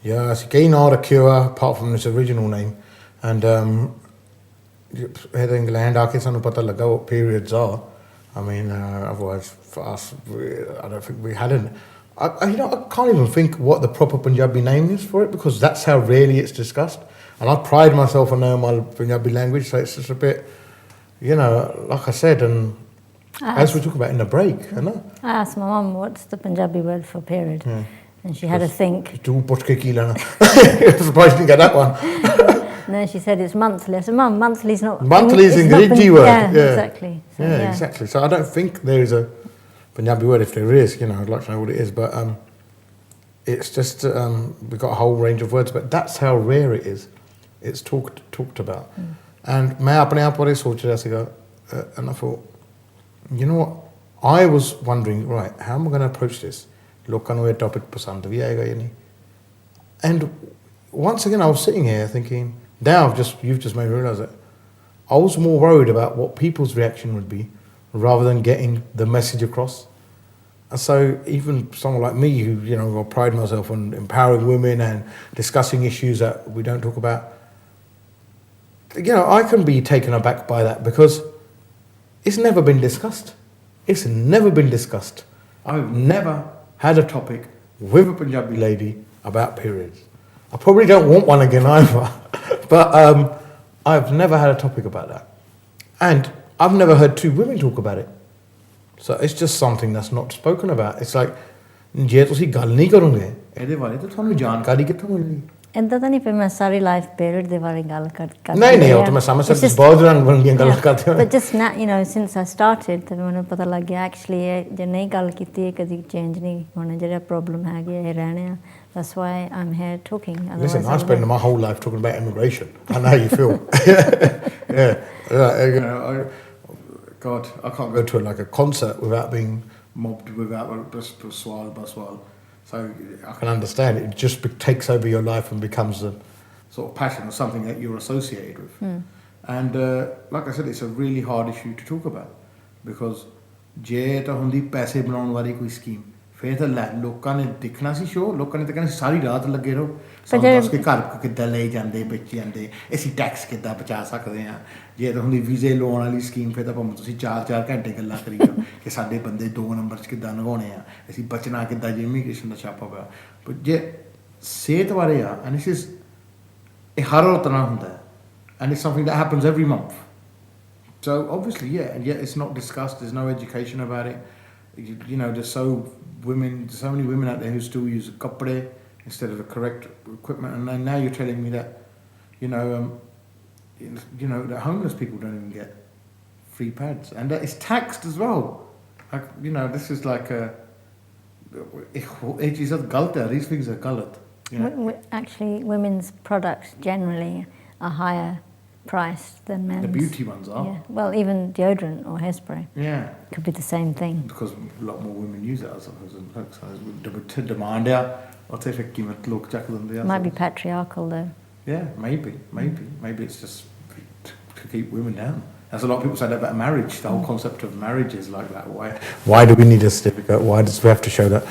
ਜਾਂ ਅਸੀਂ ਕਈ ਨਾਂ ਰੱਖੇ ਹੋਏ ਆ apart from this original name and ਇਹਦੇ ਇੰਗਲੈਂਡ ਆ ਕੇ ਸਾਨੂੰ ਪਤਾ ਲੱਗਾ ਉਹ ਪੀਰੀਅਡਸ ਆ I mean otherwise for us I don't think we hadn't I can't even think what the proper Punjabi name is for it because that's how rarely it's discussed. And I pride myself on knowing my Punjabi language, so it's just a bit, like I said, and as we talk about in the break, I asked my mum, what's the Punjabi word for period? Yeah. And she had to think. I'm surprised you didn't get that one. No, she said it's monthly. I said, Mum, monthly's not... Monthly's an Angrezi word. Yeah, exactly. So, yeah, exactly. So I don't think there is a Punjabi word. If there is, I'd like to know what it is. But it's just, we've got a whole range of words. But that's how rare it is. It's talked about. And मैं अपने आप पर सोच रहा सीगा and I thought, you know what? I was wondering, right, how am I going to approach this? लोगों को ये topic पसंद भी आएगा या नहीं? And once again, I was sitting here thinking, now you've just made me realise it. I was more worried about what people's reaction would be rather than getting the message across. And so even someone like me who, I pride myself on empowering women and discussing issues that we don't talk about, I can be taken aback by that because it's never been discussed. It's never been discussed. I've never had a topic with a Punjabi lady about periods. I probably don't want one again either. But I've never had a topic about that. And I've never heard two women talk about it. So it's just something that's not spoken about. It's like, ਜੇ ਤੁਸੀਂ ਗੱਲ ਨਹੀਂ ਕਰੋਗੇ ਇਹਦੇ ਬਾਰੇ ਤਾਂ ਤੁਹਾਨੂੰ ਜਾਣਕਾਰੀ ਕਿੱਥੋਂ ਮਿਲਣੀ? ਇੱਦਾਂ ਤਾਂ ਨਹੀਂ ਫਿਰ ਮੈਂ ਸਾਰੀ ਲਾਈਫ ਪੀਰੀਅਡ ਦੇ ਬਾਰੇ ਗੱਲ ਕਰਦੀ ਨਹੀਂ ਉਹ ਤਾਂ ਮੈਂ ਸਮਝ ਸਕਦਾ ਬਹੁਤ ਰੰਗ ਬਰੰਗੀਆਂ ਗੱਲਾਂ ਕਰਦੇ ਹੋ but just now since I started ਤਾਂ ਮੈਨੂੰ ਪਤਾ ਲੱਗ ਗਿਆ ਐਕਚੁਅਲੀ ਜੇ ਨਹੀਂ ਗੱਲ ਕੀਤੀ ਕਦੀ ਚੇਂਜ ਨਹੀਂ ਹੋਣਾ ਜਿਹੜਾ ਪ੍ਰੋਬਲਮ ਹੈਗੀ ਇਹ ਰਹਿਣਾ that's why I'm here talking. Listen, I spent my whole life talking about immigration. I know how you feel. Yeah. God, I can't go to a concert without being mobbed, without baswal. So I can understand it. It just takes over your life and becomes a sort of passion or something that you're associated with. And like I said, it's a really hard issue to talk about because je ta hundi paise banaun wali koi scheme. ਫਿਰ ਤਾਂ ਲੋਕਾਂ ਨੇ ਦੇਖਣਾ ਸੀ show ਲੋਕਾਂ ਨੇ ਤਾਂ ਕਹਿੰਦੇ ਸਾਰੀ ਰਾਤ ਲੱਗੇ ਰਹੋ ਸਾਨੂੰ ਦੱਸ ਕੇ ਘਰ ਕਿੱਦਾਂ ਲੈ ਜਾਂਦੇ ਬੱਚੇ ਜਾਂਦੇ ਅਸੀਂ ਟੈਕਸ ਕਿੱਦਾਂ ਬਚਾ ਸਕਦੇ ਹਾਂ ਜੇ ਤਾਂ ਹੁੰਦੀ ਵੀਜ਼ੇ ਲਾਉਣ ਵਾਲੀ ਸਕੀਮ ਫਿਰ ਤਾਂ ਭਾਵੇਂ ਤੁਸੀਂ 4-4 ਘੰਟੇ ਗੱਲਾਂ ਕਰੀ ਜਾਓ ਕਿ ਸਾਡੇ ਬੰਦੇ 2 ਨੰਬਰ 'ਚ ਕਿੱਦਾਂ ਲੰਘਾਉਣੇ ਆ ਅਸੀਂ ਬਚਣਾ ਕਿੱਦਾਂ ਜੇ ਇਮੀਗ੍ਰੇਸ਼ਨ ਦਾ ਛਾਪਾ ਪਿਆ ਪਰ ਜੇ ਸਿਹਤ ਬਾਰੇ ਆ ਐਂਡ ਇਹ ਹਰ ਰੋਜ਼ ਨਾਲ ਹੁੰਦਾ ਹੈ and it's something that happens every month so obviously and yet it's not discussed there's no education about it there's so many women out there who still use kapde instead of the correct equipment, and then now you're telling me that, that homeless people don't even get free pads, and that it's taxed as well. Like, this is like these things are galat. Actually, women's products generally are higher priced than men's. The beauty ones are. Yeah. Well, even deodorant or hairspray. Yeah. Could be the same thing. Because a lot more women use it as a demand out. I'll take a कीमत लोग चक देंगे. Might be patriarchal though. Yeah, maybe it's just to keep women down. As a lot of people say that about marriage. The whole concept of marriage is like that. Why do we need a certificate? Why does we have to show that?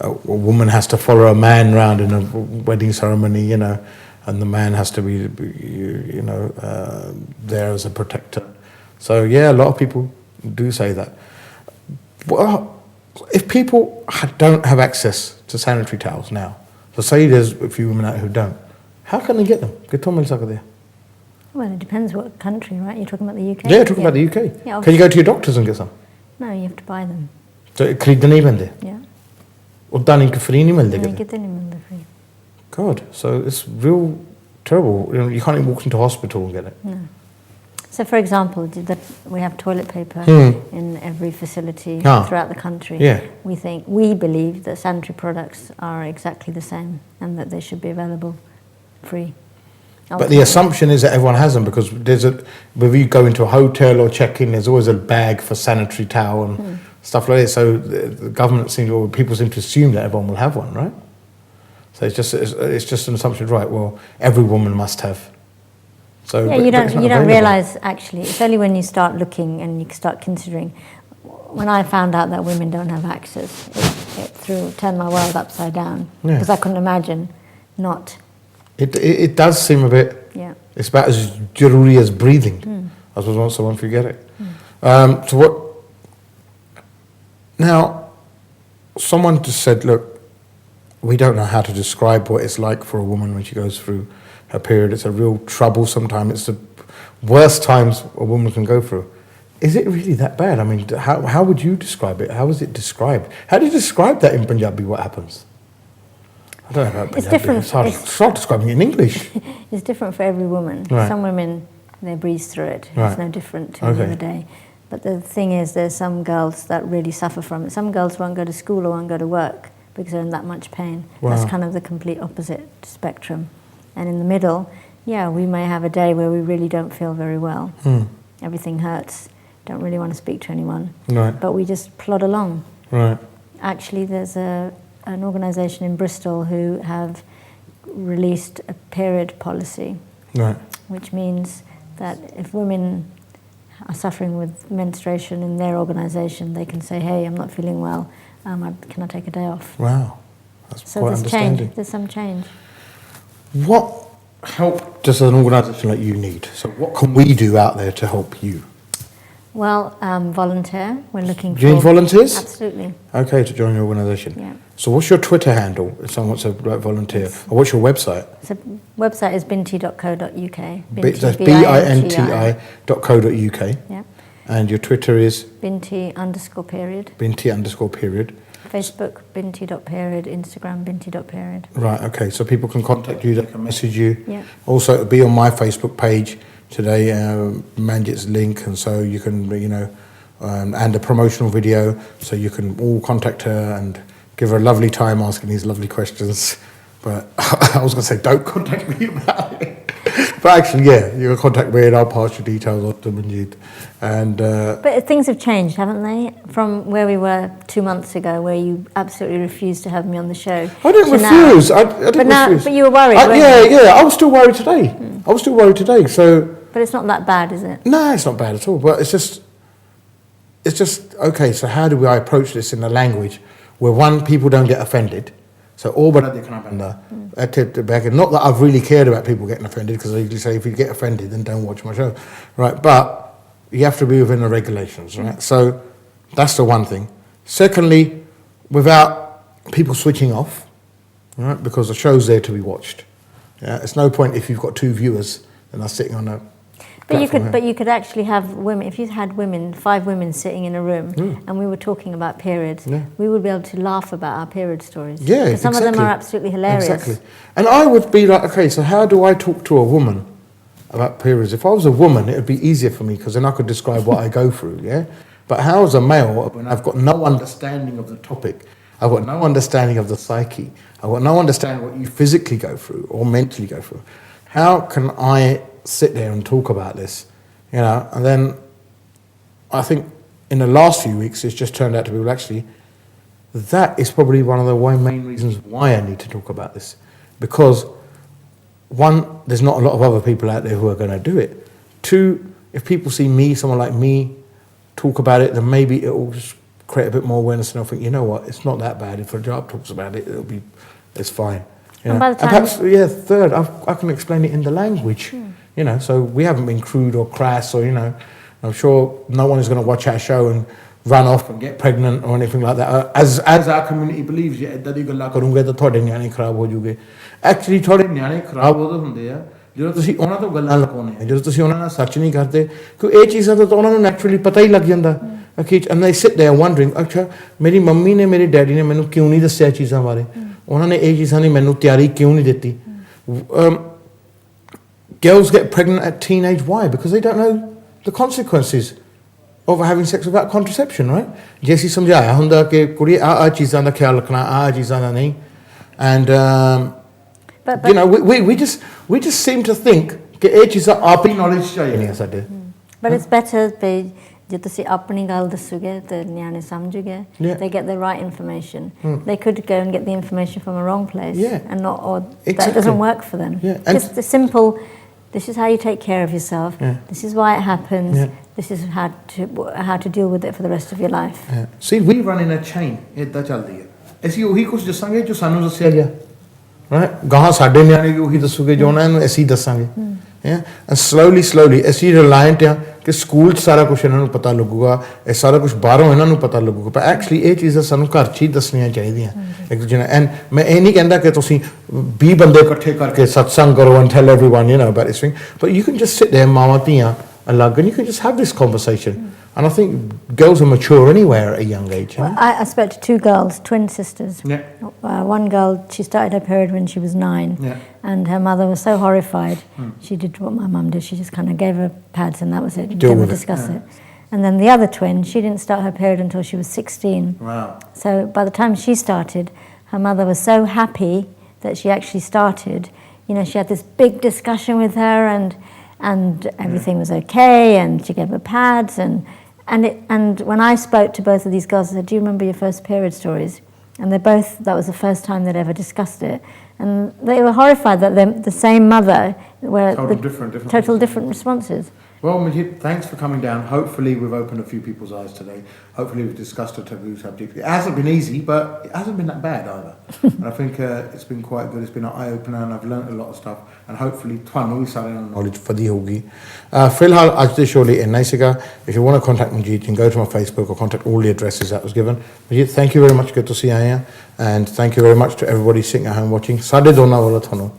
A woman has to follow a man around in a wedding ceremony. And the man has to be there as a protector. So yeah, a lot of people do say that. Well, if people don't have access to sanitary towels now, so say there's a few women out who don't, how can they get them? Well, it depends what country, right? You're talking about the UK? Yeah, talking about the UK. Yeah, can you go to your doctors and get some? No, you have to buy them. So खरीदने नहीं मिलते? Yeah. उतना नहीं कि free नहीं मिलते नहीं कितने नहीं मिलते free. God, so it's real terrible. You can't even walk into hospital and get it. No. So, for example, we have toilet paper in every facility throughout the country. Yeah. We believe that sanitary products are exactly the same and that they should be available free. Ultimately. But the assumption is that everyone has them because when you go into a hotel or check in, there's always a bag for sanitary towel and stuff like that. So the government people seem to assume that everyone will have one, right? So it's just an assumption, right? Well, every woman must have. So yeah, you don't realise actually. It's only when you start looking and you start considering. When I found out that women don't have access, it turned my world upside down because I couldn't imagine not. It does seem a bit. Yeah. It's about as jaruri as breathing. I suppose once someone forget it. So what? Now, someone just said, look. We don't know how to describe what it's like for a woman when she goes through her period. It's a real troublesome time. It's the worst times a woman can go through. Is it really that bad? I mean, how would you describe it? How is it described? How do you describe that in Punjabi, what happens? I don't know about Punjabi. It's different. It's hard describing it in English. It's different for every woman. Right. Some women, they breeze through it. Right. It's no different to the other day. But the thing is, there's some girls that really suffer from it. Some girls won't go to school or won't go to work because they're in that much pain. Wow. That's kind of the complete opposite spectrum. And in the middle, we may have a day where we really don't feel very well. Everything hurts, don't really want to speak to anyone. Right. But we just plod along. Right. Actually, there's an organisation in Bristol who have released a period policy, right, which means that if women are suffering with menstruation in their organisation, they can say, "Hey, I'm not feeling well. Can I take a day off?" Wow, that's so quite there's understanding. change. There's some change. What help does an organisation like you need? So what can we do out there to help you? Well, volunteer. We're looking for... Do you need volunteers? Absolutely. Okay, to join your organisation. Yeah. So what's your Twitter handle if someone wants to volunteer? Or what's your website? So website is binti.co.uk. That's binti.co.uk. Yeah. And your Twitter is? Binti_period. Binti_period. Facebook, binti.period. Instagram, binti.period. Right, okay. So people can contact you, they can message you. Yeah. Also, it'll be on my Facebook page today, Manjit's link, and so you can, and a promotional video, so you can all contact her and give her a lovely time asking these lovely questions. But I was going to say, don't contact me about it. But actually, yeah, you can contact me and I'll pass your details on to Manjit. And but things have changed, haven't they? From where we were 2 months ago, where you absolutely refused to have me on the show. I didn't refuse. I didn't refuse. But you were worried, weren't you? Yeah, I was still worried today. I was still worried today, so... But it's not that bad, is it? No, it's not bad at all. But it's just okay. So how do I approach this in a language where one, people don't get offended? So all but not that I've really cared about people getting offended, because I usually say if you get offended, then don't watch my show, right? But you have to be within the regulations, right? So that's the one thing. Secondly, without people switching off, right? Because the show's there to be watched. Yeah, it's no point if you've got 2 viewers and are sitting on a. But you could actually have women. If you had 5 women sitting in a room, and we were talking about periods, we would be able to laugh about our period stories. Yeah, because some of them are absolutely hilarious. Exactly. And I would be like, okay, so how do I talk to a woman about periods? If I was a woman, it would be easier for me because then I could describe what I go through. Yeah. But how as a male, when I've got no understanding of the topic, I've got no understanding of the psyche, I've got no understanding what you physically go through or mentally go through, how can I sit there and talk about this, and then I think in the last few weeks it's just turned out to be, well, actually that is probably one of the main reasons why I need to talk about this, because 1, there's not a lot of other people out there who are going to do it. 2, if people see me, someone like me, talk about it, then maybe it will just create a bit more awareness, and I'll think, you know what, it's not that bad. If Harjap talks about it, it's fine. And by the time, perhaps, third, I can explain it in the language. So we haven't been crude or crass, or I'm sure no one is going to watch our show and run off and get pregnant or anything like that. As our community believes, actually थोड़े न्याणे खराब होते ਹੁੰਦੇ ਆ ਜਦੋਂ ਤੁਸੀਂ ਉਹਨਾਂ ਤੋਂ ਗੱਲਾਂ ਲਗਾਉਂਦੇ ਆ, ਜਦੋਂ ਤੁਸੀਂ ਉਹਨਾਂ ਨਾਲ ਸੱਚ ਨਹੀਂ ਕਰਦੇ, ਕਿਉਂਕਿ ਇਹ ਚੀਜ਼ਾਂ ਤਾਂ ਉਹਨਾਂ ਨੂੰ ਨੈਚੁਰਲੀ ਪਤਾ ਹੀ ਲੱਗ ਜਾਂਦਾ। And they sit there wondering, ਅੱਛਾ ਮੇਰੀ ਮੰਮੀ ਨੇ ਮੇਰੇ ਡੈਡੀ ਨੇ ਮੈਨੂੰ ਕਿਉਂ ਨਹੀਂ ਦੱਸਿਆ ਚੀਜ਼ਾਂ ਬਾਰੇ, ਉਹਨਾਂ ਨੇ ਇਹ ਚੀਜ਼ਾਂ ਦੀ ਮੈਨੂੰ ਤਿਆਰੀ ਕਿਉਂ ਨਹੀਂ ਦਿੱਤੀ। Girls get pregnant at teenage. Why? Because they don't know the consequences of having sex without contraception, right? ਜੇ ਅਸੀਂ ਸਮਝਾਇਆ ਹੁੰਦਾ ਕਿ ਕੁੜੀ ਆ ਚੀਜ਼ਾਂ ਦਾ ਖਿਆਲ ਰੱਖਣਾ, ਆ ਚੀਜ਼ਾਂ ਦਾ ਨਹੀਂ, and we just seem to think ਕਿ ਇਹ ਚੀਜ਼ਾਂ ਆਪ ਹੀ knowledge ਚਾਹੀਦੀਆਂ ਸਾਡੇ। But it's better ਜੇ ਤੁਸੀਂ ਆਪਣੀ ਗੱਲ ਦੱਸੋਗੇ ਤੇ ਨਿਆਣੇ ਸਮਝੋਗੇ, they get the right information. They could go and get the information from a wrong place, and not, or that doesn't work for them. Just the simple, this is how you take care of yourself, this is why it happens, this is how to deal with it for the rest of your life. See, we run in a chain. ਇੱਦਾਂ ਚੱਲਦੀ ਹੈ। ਅਸੀਂ ਉਹੀ ਕੁਝ ਦੱਸਾਂਗੇ ਜੋ ਸਾਨੂੰ ਦੱਸਿਆ ਗਿਆ, right? ਗਾਹਾਂ ਸਾਡੇ ਨਿਆਣੇ ਵੀ ਉਹੀ ਦੱਸੂਗੇ ਜੋ ਉਹਨਾਂ ਨੂੰ ਅਸੀਂ ਦੱਸਾਂਗੇ। And slowly ਅਸੀਂ reliant ਆ ਕਿ ਸਕੂਲ 'ਚ ਸਾਰਾ ਕੁਝ ਇਹਨਾਂ ਨੂੰ ਪਤਾ ਲੱਗੂਗਾ, ਇਹ ਸਾਰਾ ਕੁਝ ਬਾਹਰੋਂ ਇਹਨਾਂ ਨੂੰ ਪਤਾ ਲੱਗੂਗਾ, ਪਰ ਐਕਚੁਅਲੀ ਇਹ ਚੀਜ਼ਾਂ ਸਾਨੂੰ ਘਰ 'ਚ ਹੀ ਦੱਸਣੀਆਂ ਚਾਹੀਦੀਆਂ ਇੱਕ ਦੂਜੇ ਨਾਲ। ਐਂਡ ਮੈਂ ਇਹ ਨਹੀਂ ਕਹਿੰਦਾ ਕਿ ਤੁਸੀਂ 20 ਬੰਦੇ ਇਕੱਠੇ ਕਰਕੇ ਸਤਸੰਗ ਕਰੋ and tell everyone about this thing, but you can just sit there, ਮਾਵਾਂ ਧੀਆਂ ਅਲੱਗ, and you can just have this conversation. And I think girls are mature anywhere at a young age. Well, I spoke to 2 girls, twin sisters. One girl, she started her period when she was 9, and her mother was so horrified. She did what my mum did. She just kind of gave her pads, and that was it. Didn't discuss it. And then the other twin, she didn't start her period until she was 16. Wow. So by the time she started, her mother was so happy that she actually started. She had this big discussion with her, and everything was okay, and she gave her pads, and when I spoke to both of these girls, I said, do you remember your first period stories? And that was the first time they'd ever discussed it. And they were horrified that the same mother were total different responses. Well, Majid, thanks for coming down. Hopefully we've opened a few people's eyes today. Hopefully we've discussed a taboo subject. It hasn't been easy, but it hasn't been that bad either. And I think it's been quite good. It's been an eye-opener and I've learnt a lot of stuff. And hopefully ਤੁਹਾਨੂੰ ਵੀ ਸਾਰਿਆਂ ਨੂੰ knowledge ਵਧੀ ਹੋਊਗੀ. ਫਿਲਹਾਲ ਅੱਜ ਦੇ show ਲਈ ਇੰਨਾ ਹੀ ਸੀਗਾ. If you want to contact Majid, you can go to my Facebook or contact all the addresses that was given. Majid, thank you very much. Good to see you. And thank you very much to everybody sitting at home watching. ਸਾਡੇ ਦੋਨਾਂ ਵੱਲੋਂ ਤੁਹਾਨੂੰ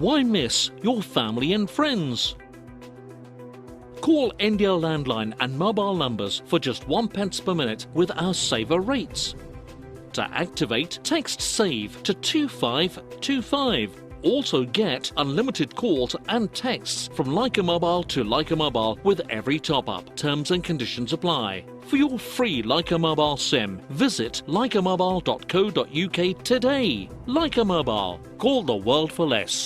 Why miss your family and friends? Call India landline and mobile numbers for just 1 pence per minute with our saver rates. To activate, text SAVE to 2525. Also get unlimited calls and texts from Leica Mobile to Leica Mobile with every top-up. Terms and conditions apply. For your free Leica Mobile SIM, visit leicamobile.co.uk today. Leica Mobile. Call the world for less.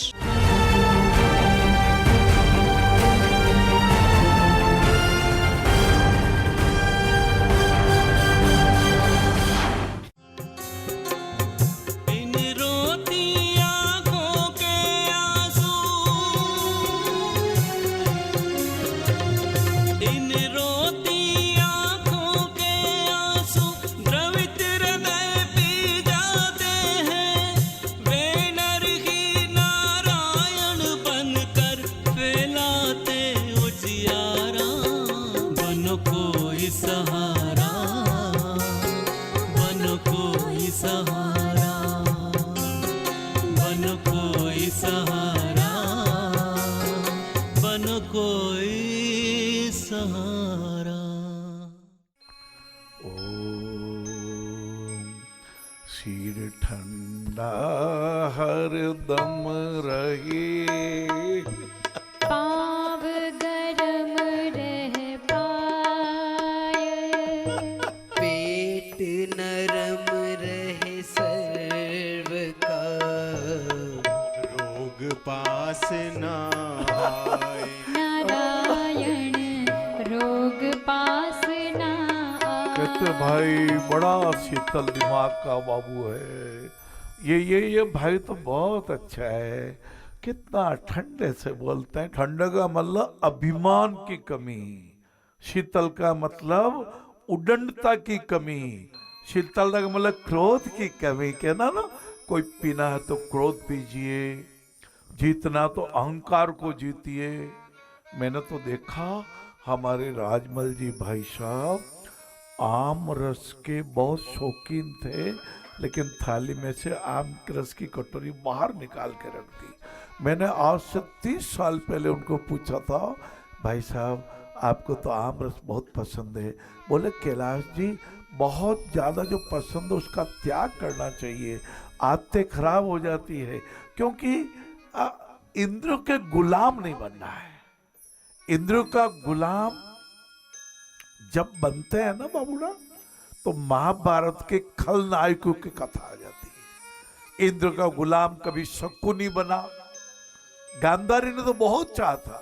सिर ठंडा हरदम रहे, पाँव गरम रह पाए, पेट नरम रहे सर्व का, रोग पास ना आए, नारायण रोग पास ना आए। कहते भाई बड़ा शीतल दिमाग का बाबू है, ये भाई तो बहुत अच्छा है, कितना ठंडे से बोलते हैं। ठंडे का मतलब अभिमान की कमी, शीतल का मतलब उदंडता की कमी, शीतलता का मतलब क्रोध की कमी। कहना ना कोई पीना है तो क्रोध पीजिए, जीतना तो अहंकार को जीतिए। मैंने तो देखा हमारे राजमल जी भाई साहब आम रस के बहुत शौकीन थे, लेकिन थाली में से आम रस की कटोरी बाहर निकाल के रख दी। मैंने आज से 30 साल पहले उनको पूछा था, भाई साहब आपको तो आम रस बहुत पसंद है। बोले कैलाश जी बहुत ज़्यादा जो पसंद है उसका त्याग करना चाहिए, आदतें खराब हो जाती है, क्योंकि इंद्रियों के गुलाम नहीं बनना है। इंद्रियों का गुलाम जब बनते हैं ना बाबूरा, तो महाभारत के खलनायकों की कथा आ जाती है। इंद्र का गुलाम कभी शकुनी बना, गांधारी ने तो बहुत चाहा था,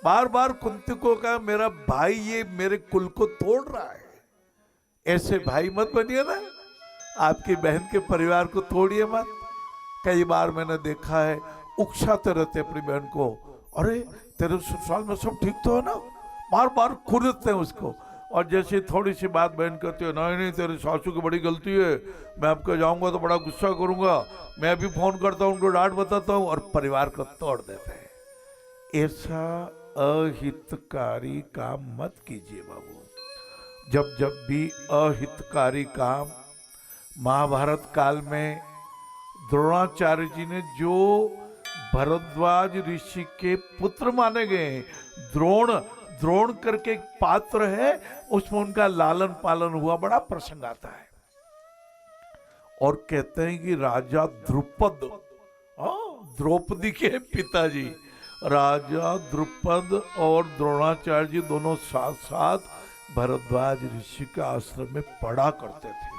बार बार कुंती को कहा मेरा भाई ये मेरे कुल को तोड़ रहा है, ऐसे भाई मत बनिए ना, आपकी बहन के परिवार को तोड़िए मत। कई बार मैंने देखा है उकसाते रहते अपनी बहन को, अरे तेरे ससुराल में सब ठीक तो है ना, बार बार खुरदते हैं उसको। और जैसे थोड़ी सी बात बहन कहती है, नहीं नहीं तेरी सासू की बड़ी गलती है, मैं आपके जाऊंगा तो बड़ा गुस्सा करूंगा, मैं भी फोन करता हूं उनको डांट बताता हूं, और परिवार को तोड़ देते हैं। ऐसा अहितकारी काम मत कीजिए बाबू। जब जब भी अहितकारी काम महाभारत काल में द्रोणाचार्य जी ने जो भरद्वाज ऋषि के पुत्र माने गए हैं, द्रोण करके एक पात्र है, उसमें उनका लालन पालन हुआ, बड़ा प्रसंग आता है। और कहते हैं कि राजा द्रुपद, द्रौपदी के पिताजी राजा द्रुपद और द्रोणाचार्य जी दोनों साथ साथ भरद्वाज ऋषि के आश्रम में पढ़ा करते थे।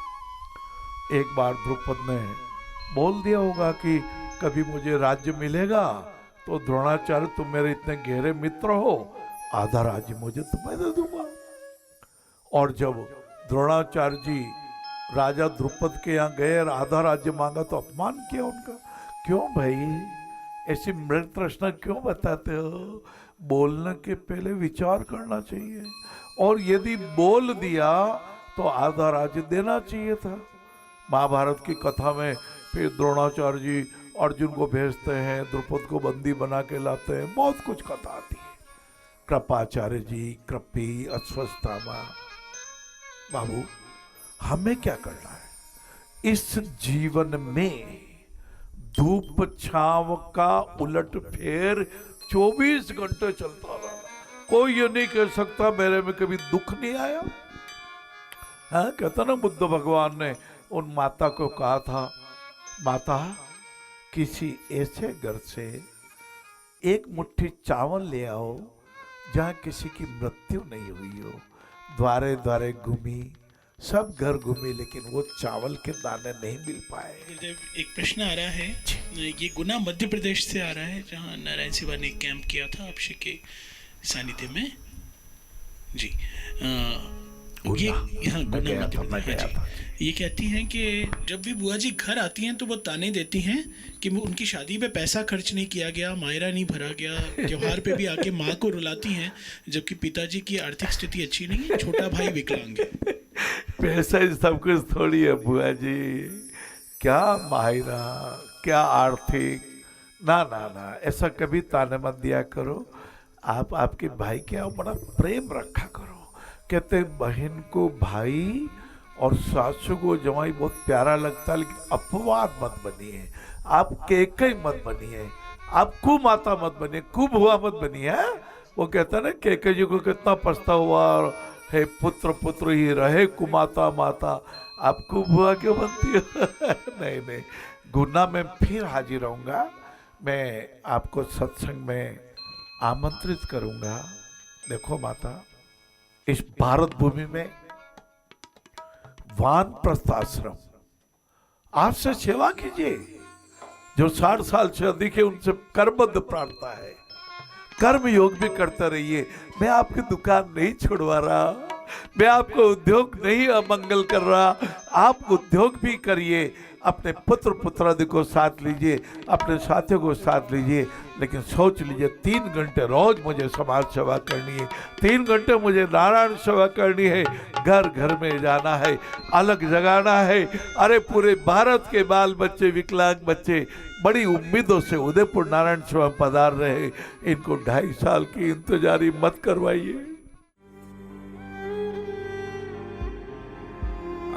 एक बार द्रुपद ने बोल दिया होगा कि कभी मुझे राज्य मिलेगा तो द्रोणाचार्य तुम मेरे इतने गहरे मित्र हो, आधा राज्य मुझे तुम्हें दे दूंगा। और जब द्रोणाचार्य जी राजा द्रुपद के यहाँ गए और आधा राज्य मांगा तो अपमान किया उनका। क्यों भाई ऐसी मृत प्रश्न क्यों बताते हो? बोलने के पहले विचार करना चाहिए, और यदि बोल दिया तो आधा राज्य देना चाहिए था। महाभारत की कथा में फिर द्रोणाचार्य जी अर्जुन को भेजते हैं, द्रुपद को बंदी बना के लाते हैं, बहुत कुछ कथा आती है। कृपाचार्य जी, कृपी, अश्वत्थामा। बाबू हमें क्या करना है इस जीवन में? धूप छाव का उलट फेर 24 घंटे चलता रहा। कोई ये नहीं कह सकता मेरे में कभी दुख नहीं आया। हाँ, कहता ना बुद्ध भगवान ने उन माता को कहा था, माता किसी ऐसे घर से एक मुट्ठी चावल ले आओ जहाँ किसी की मृत्यु नहीं हुई हो। द्वारे द्वारे घूमी, सब घर घूमी, लेकिन वो चावल के दाने नहीं मिल पाए। गुरुदेव, एक प्रश्न आ रहा है, ये गुना मध्य प्रदेश से आ रहा है, जहाँ नारायण सेवा ने कैंप किया था आपसे के सानिध्य में जी। ये यहाँ गुना मध्य प्रदेश, ये कहती हैं कि जब भी बुआ जी घर आती हैं तो वो ताने देती हैं कि उनकी शादी पे पैसा खर्च नहीं किया गया, मायरा नहीं भरा गया, त्योहार पे भी आके माँ को रुलाती हैं, जबकि पिताजी की आर्थिक स्थिति अच्छी नहीं है, छोटा भाई विकलांग है। पैसा ही सब कुछ थोड़ी है बुआ जी, क्या मायरा, क्या आर्थिक, ना ना ना, ऐसा कभी ताने मत दिया करो। आप आपके भाई के यहाँ बड़ा प्रेम रखा करो। कहते बहन को भाई और सासू को जवाई बहुत प्यारा लगता है, लेकिन अपवाद मत बनिए, आप केकई मत बनिए, आप कुमाता मत बनिए, कुभुआ मत बनिए। वो कहता ना केकई जी को कितना पछतावा हुआ है, पुत्र पुत्र ही रहे कुमाता माता, आप कुभुआ क्यों बनती हो? नहीं नहीं, गुना में फिर हाजिर रहूँगा, मैं आपको सत्संग में आमंत्रित करूँगा। देखो माता, इस भारत भूमि में वानप्रस्थ आश्रम, आपसे सेवा कीजिए। जो 60 साल से अधिक है उनसे करबद्ध प्रार्थना है, कर्म योग भी करते रहिए। मैं आपकी दुकान नहीं छुड़वा रहा, मैं आपको उद्योग नहीं अमंगल कर रहा, आप उद्योग भी करिए, अपने पुत्र पुत्रादि को साथ लीजिए, अपने साथियों को साथ लीजिए, लेकिन सोच लीजिए 3 घंटे रोज मुझे समाज सेवा करनी है, 3 घंटे मुझे नारायण सेवा करनी है, घर घर में जाना है, अलग जगाना है। अरे पूरे भारत के बाल बच्चे, विकलांग बच्चे बड़ी उम्मीदों से उदयपुर नारायण सेवा पधार रहे, इनको 2.5 साल की इंतजारी मत करवाइए।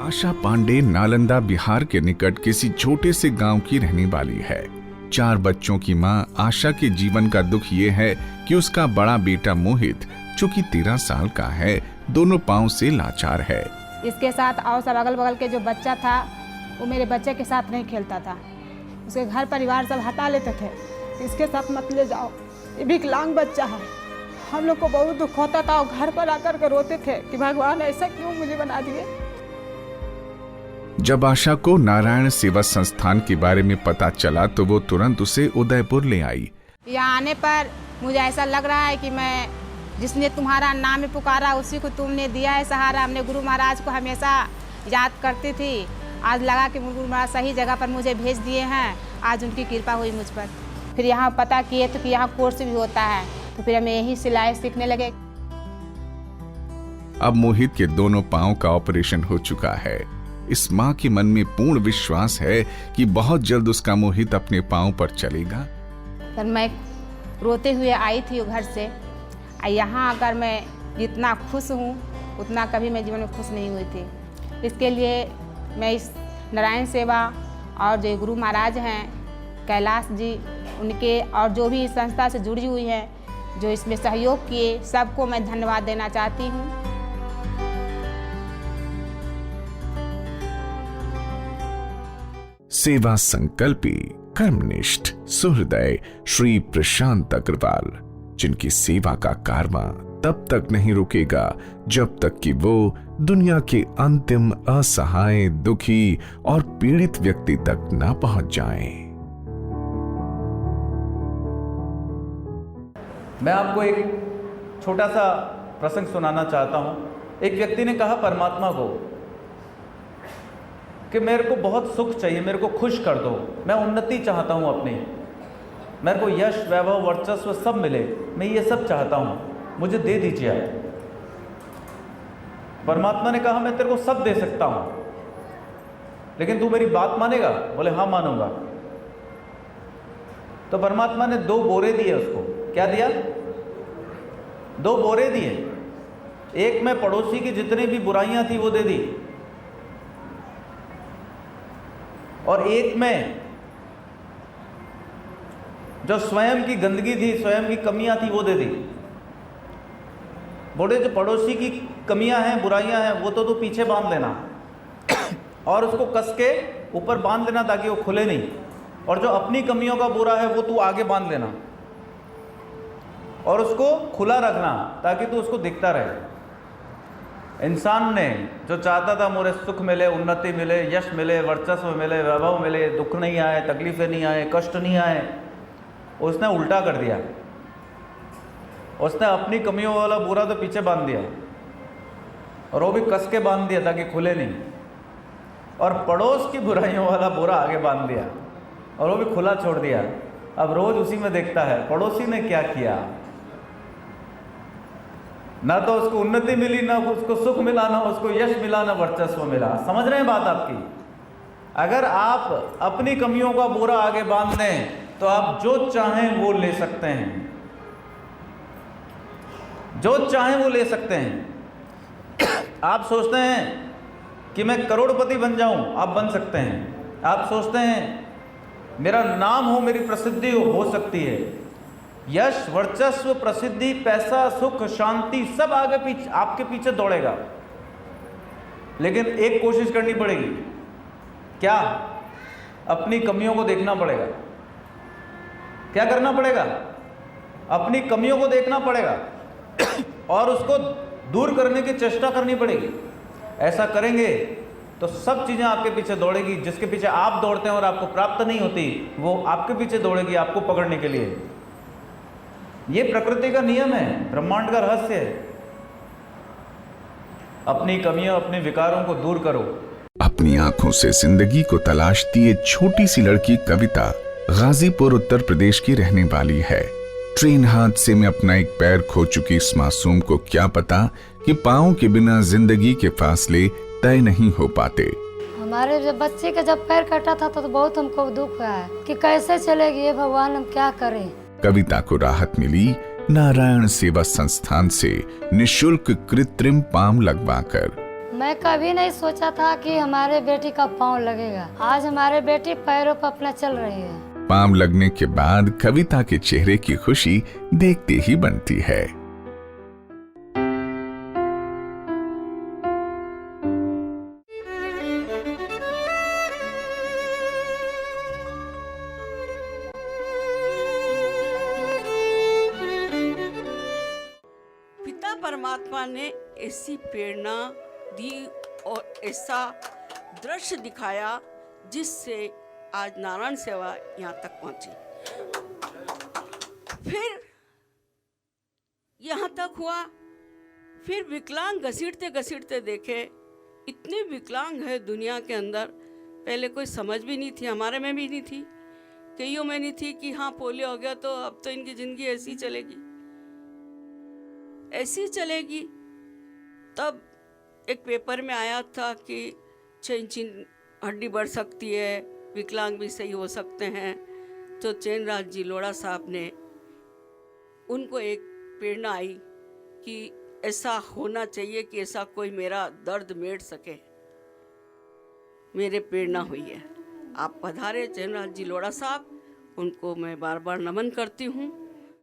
आशा पांडे नालंदा बिहार के निकट किसी छोटे से गांव की रहने वाली है। 4 बच्चों की मां आशा के जीवन का दुख ये है कि उसका बड़ा बेटा मोहित, जो कि 13 साल का है, दोनों पांव से लाचार है। इसके साथ और सब अगल बगल के जो बच्चा था वो मेरे बच्चे के साथ नहीं खेलता था, उसके घर परिवार सब हटा लेते थे, इसके साथ मत ले जाओ, ये विकलांग बच्चा है। हम लोग को बहुत दुख होता था और घर पर आकर के रोते थे कि भगवान ऐसा क्यों मुझे बना दिए। जब आशा को नारायण सेवा संस्थान के बारे में पता चला तो वो तुरंत उसे उदयपुर ले आई। यहाँ आने पर मुझे ऐसा लग रहा है कि मैं, जिसने तुम्हारा नाम पुकारा उसी को तुमने दिया है सहारा। हमने गुरु महाराज को हमेशा याद करती थी, आज लगा कि गुरु महाराज सही जगह पर मुझे भेज दिए हैं, आज उनकी कृपा हुई मुझ पर। फिर यहाँ पता किए तो कि यहाँ कोर्स भी होता है, तो फिर हमें यही सिलाई सीखने लगे। अब मोहित के दोनों पांव का ऑपरेशन हो चुका है। इस माँ के मन में पूर्ण विश्वास है कि बहुत जल्द उसका मोहित अपने पांव पर चलेगा। पर मैं रोते हुए आई थी घर से, यहाँ अगर मैं जितना खुश हूँ उतना कभी मैं जीवन में खुश नहीं हुई थी। इसके लिए मैं इस नारायण सेवा और जो गुरु महाराज हैं कैलाश जी, उनके और जो भी इस संस्था से जुड़ी हुई हैं, जो इसमें सहयोग किए, सबको मैं धन्यवाद देना चाहती हूँ। सेवा संकल्पी, कर्मनिष्ठ, सुहृदय श्री प्रशांत अग्रवाल, जिनकी सेवा का कारवां तब तक नहीं रुकेगा जब तक कि वो दुनिया के अंतिम असहाय, दुखी और पीड़ित व्यक्ति तक ना पहुंच जाएं। मैं आपको एक छोटा सा प्रसंग सुनाना चाहता हूं। एक व्यक्ति ने कहा परमात्मा को कि मेरे को बहुत सुख चाहिए, मेरे को खुश कर दो, मैं उन्नति चाहता हूं अपनी, मेरे को यश, वैभव, वर्चस्व सब मिले, मैं ये सब चाहता हूं, मुझे दे दीजिए आप। परमात्मा ने कहा मैं तेरे को सब दे सकता हूं, लेकिन तू मेरी बात मानेगा? बोले हाँ मानूंगा। तो परमात्मा ने 2 बोरे दिए उसको। क्या दिया? 2 बोरे दिए। एक में पड़ोसी की जितनी भी बुराइयां थी वो दे दी, और एक में जो स्वयं की गंदगी थी, स्वयं की कमियां थी, वो दे दी। बोले जो पड़ोसी की कमियां हैं, बुराइयां हैं, वो तो तू पीछे बांध लेना और उसको कस के ऊपर बांध लेना ताकि वो खुले नहीं, और जो अपनी कमियों का बुरा है वो तू आगे बांध लेना और उसको खुला रखना ताकि तू उसको दिखता रहे। इंसान ने जो चाहता था मुझे सुख मिले, उन्नति मिले, यश मिले, वर्चस्व मिले, वैभव मिले, दुख नहीं आए, तकलीफें नहीं आए, कष्ट नहीं आए, उसने उल्टा कर दिया। उसने अपनी कमियों वाला बुरा तो पीछे बांध दिया और वो भी कस के बांध दिया ताकि खुले नहीं, और पड़ोस की बुराइयों वाला बुरा आगे बांध दिया और वो भी खुला छोड़ दिया। अब रोज उसी में देखता है पड़ोसी ने क्या किया। ना तो उसको उन्नति मिली, ना उसको सुख मिला, ना उसको यश मिला, ना वर्चस्व मिला। समझ रहे हैं बात आपकी? अगर आप अपनी कमियों का बोरा आगे बांध लें तो आप जो चाहें वो ले सकते हैं, जो चाहें वो ले सकते हैं। आप सोचते हैं कि मैं करोड़पति बन जाऊं, आप बन सकते हैं। आप सोचते हैं मेरा नाम हो, मेरी प्रसिद्धि हो सकती है। यश, वर्चस्व, प्रसिद्धि, पैसा, सुख, शांति सब आगे पीछे आपके पीछे दौड़ेगा, लेकिन एक कोशिश करनी पड़ेगी। क्या? अपनी कमियों को देखना पड़ेगा। क्या करना पड़ेगा? अपनी कमियों को देखना पड़ेगा और उसको दूर करने की चेष्टा करनी पड़ेगी। ऐसा करेंगे तो सब चीज़ें आपके पीछे दौड़ेगी। जिसके पीछे आप दौड़ते हैं और आपको प्राप्त नहीं होती, वो आपके पीछे दौड़ेगी आपको पकड़ने के लिए। ये प्रकृति का नियम है, ब्रह्मांड का रहस्य है। अपनी कमियों, अपने विकारों को दूर करो। अपनी आंखों से जिंदगी को तलाशती ये छोटी सी लड़की कविता गाजीपुर उत्तर प्रदेश की रहने वाली है। ट्रेन हादसे में अपना एक पैर खो चुकी इस मासूम को क्या पता कि पांव के बिना जिंदगी के फासले तय नहीं हो पाते। हमारे जब बच्चे का जब पैर कटा था तो बहुत हमको दुख हुआ है कि कैसे चलेगी ये भगवान, हम क्या करें। कविता को राहत मिली नारायण सेवा संस्थान से निशुल्क कृत्रिम पांव लगवाकर। मैं कभी नहीं सोचा था कि हमारे बेटी का पांव लगेगा। आज हमारे बेटी पैरों पर अपना चल रही है। पांव लगने के बाद कविता के चेहरे की खुशी देखते ही बनती है। पिता परमात्मा ने ऐसी प्रेरणा दी और ऐसा दृश्य दिखाया जिससे आज नारायण सेवा यहाँ तक पहुँची। फिर यहाँ तक हुआ, फिर विकलांग घसीटते घसीटते देखे, इतने विकलांग है दुनिया के अंदर। पहले कोई समझ भी नहीं थी, हमारे में भी नहीं थी, कईयों में नहीं थी कि हाँ पोलियो हो गया तो अब तो इनकी ज़िंदगी ऐसी चलेगी, ऐसी चलेगी। तब एक पेपर में आया था कि 6 इंच हड्डी बढ़ सकती है, विकलांग भी सही हो सकते हैं। तो चैनराज जी लोढ़ा साहब ने, उनको एक प्रेरणा आई कि ऐसा होना चाहिए कि ऐसा कोई मेरा दर्द मेट सके। मेरे प्रेरणा हुई है। आप पधारे चैनराज जी लोढ़ा साहब, उनको मैं बार बार नमन करती हूँ।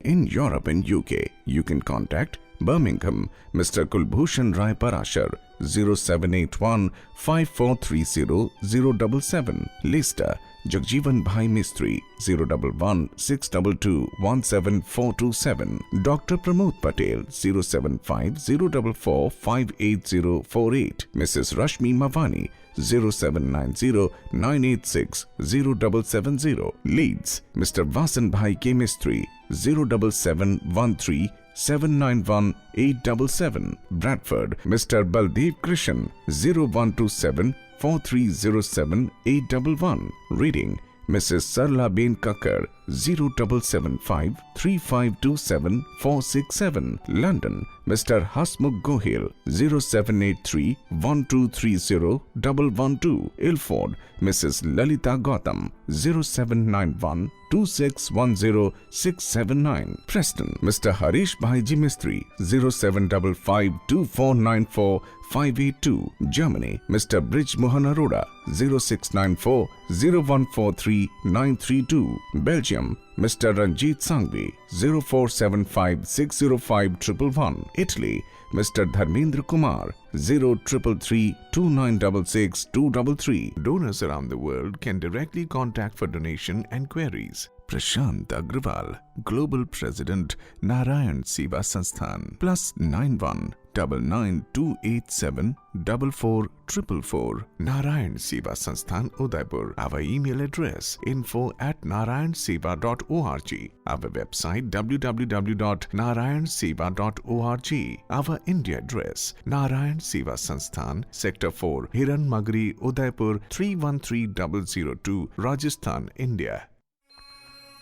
In Europe and UK, you can contact Birmingham, Mr. Kulbhushan Rai Parashar, 0781 5430 077. Leicester, Jagjeevan Bhai Mistry, 011 622 17427. Dr. Pramod Patel, 075 044 58048. Mrs. Rashmi Mavani, 0790 986 0770. Leeds, Mr. Vasan Bhai Chemistry, 07713 791 877. Bradford, Mr. Baldev Krishan, 0127 4307 811. Reading, Mrs. Sarla Ben Kakkar, 0775 3527 467. London, Mr. Hasmukh Gohil, 0783 1230 112. Ilford, Mrs. Lalita Gautam, 0791 2610 679. Preston, Mr. Harish Bhaiji Mistry, 0755 2494 582. Germany, Mr. Brij Mohan Arora, 0694 0143 932. Belgium, Mr. Ranjit Sangvi, 0475 605 111. Italy, Mr. Dharmendra Kumar, 0333 2966 233. Donors around the world can directly contact for donation and queries. Prashant Agrawal, Global President, Narayan Seva Sansthan, +91 99287 444444. Narayan Seva Sansthan, Udaipur. Our email address info@narayanseva.org. Our website www.narayanseva.org. Our India address Narayan Seva Sansthan, Sector 4, Hiran Magri, Udaipur 313002, Rajasthan, India.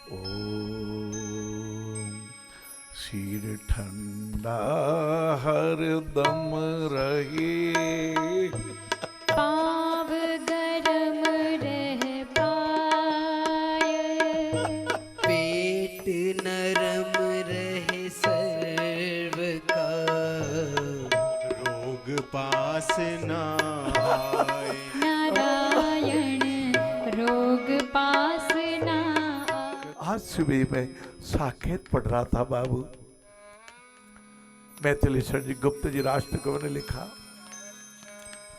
ओम सिर ठंडा हरदम रहे, पाँव गरम रह पाए, पेट नरम रहे सर्व का, रोग पास ना आए। नारायण रोग पास ना। आज सुबह मैं साकेत पढ़ रहा था बाबू। मैथिलीशरण जी गुप्त जी राष्ट्र कवि ने लिखा,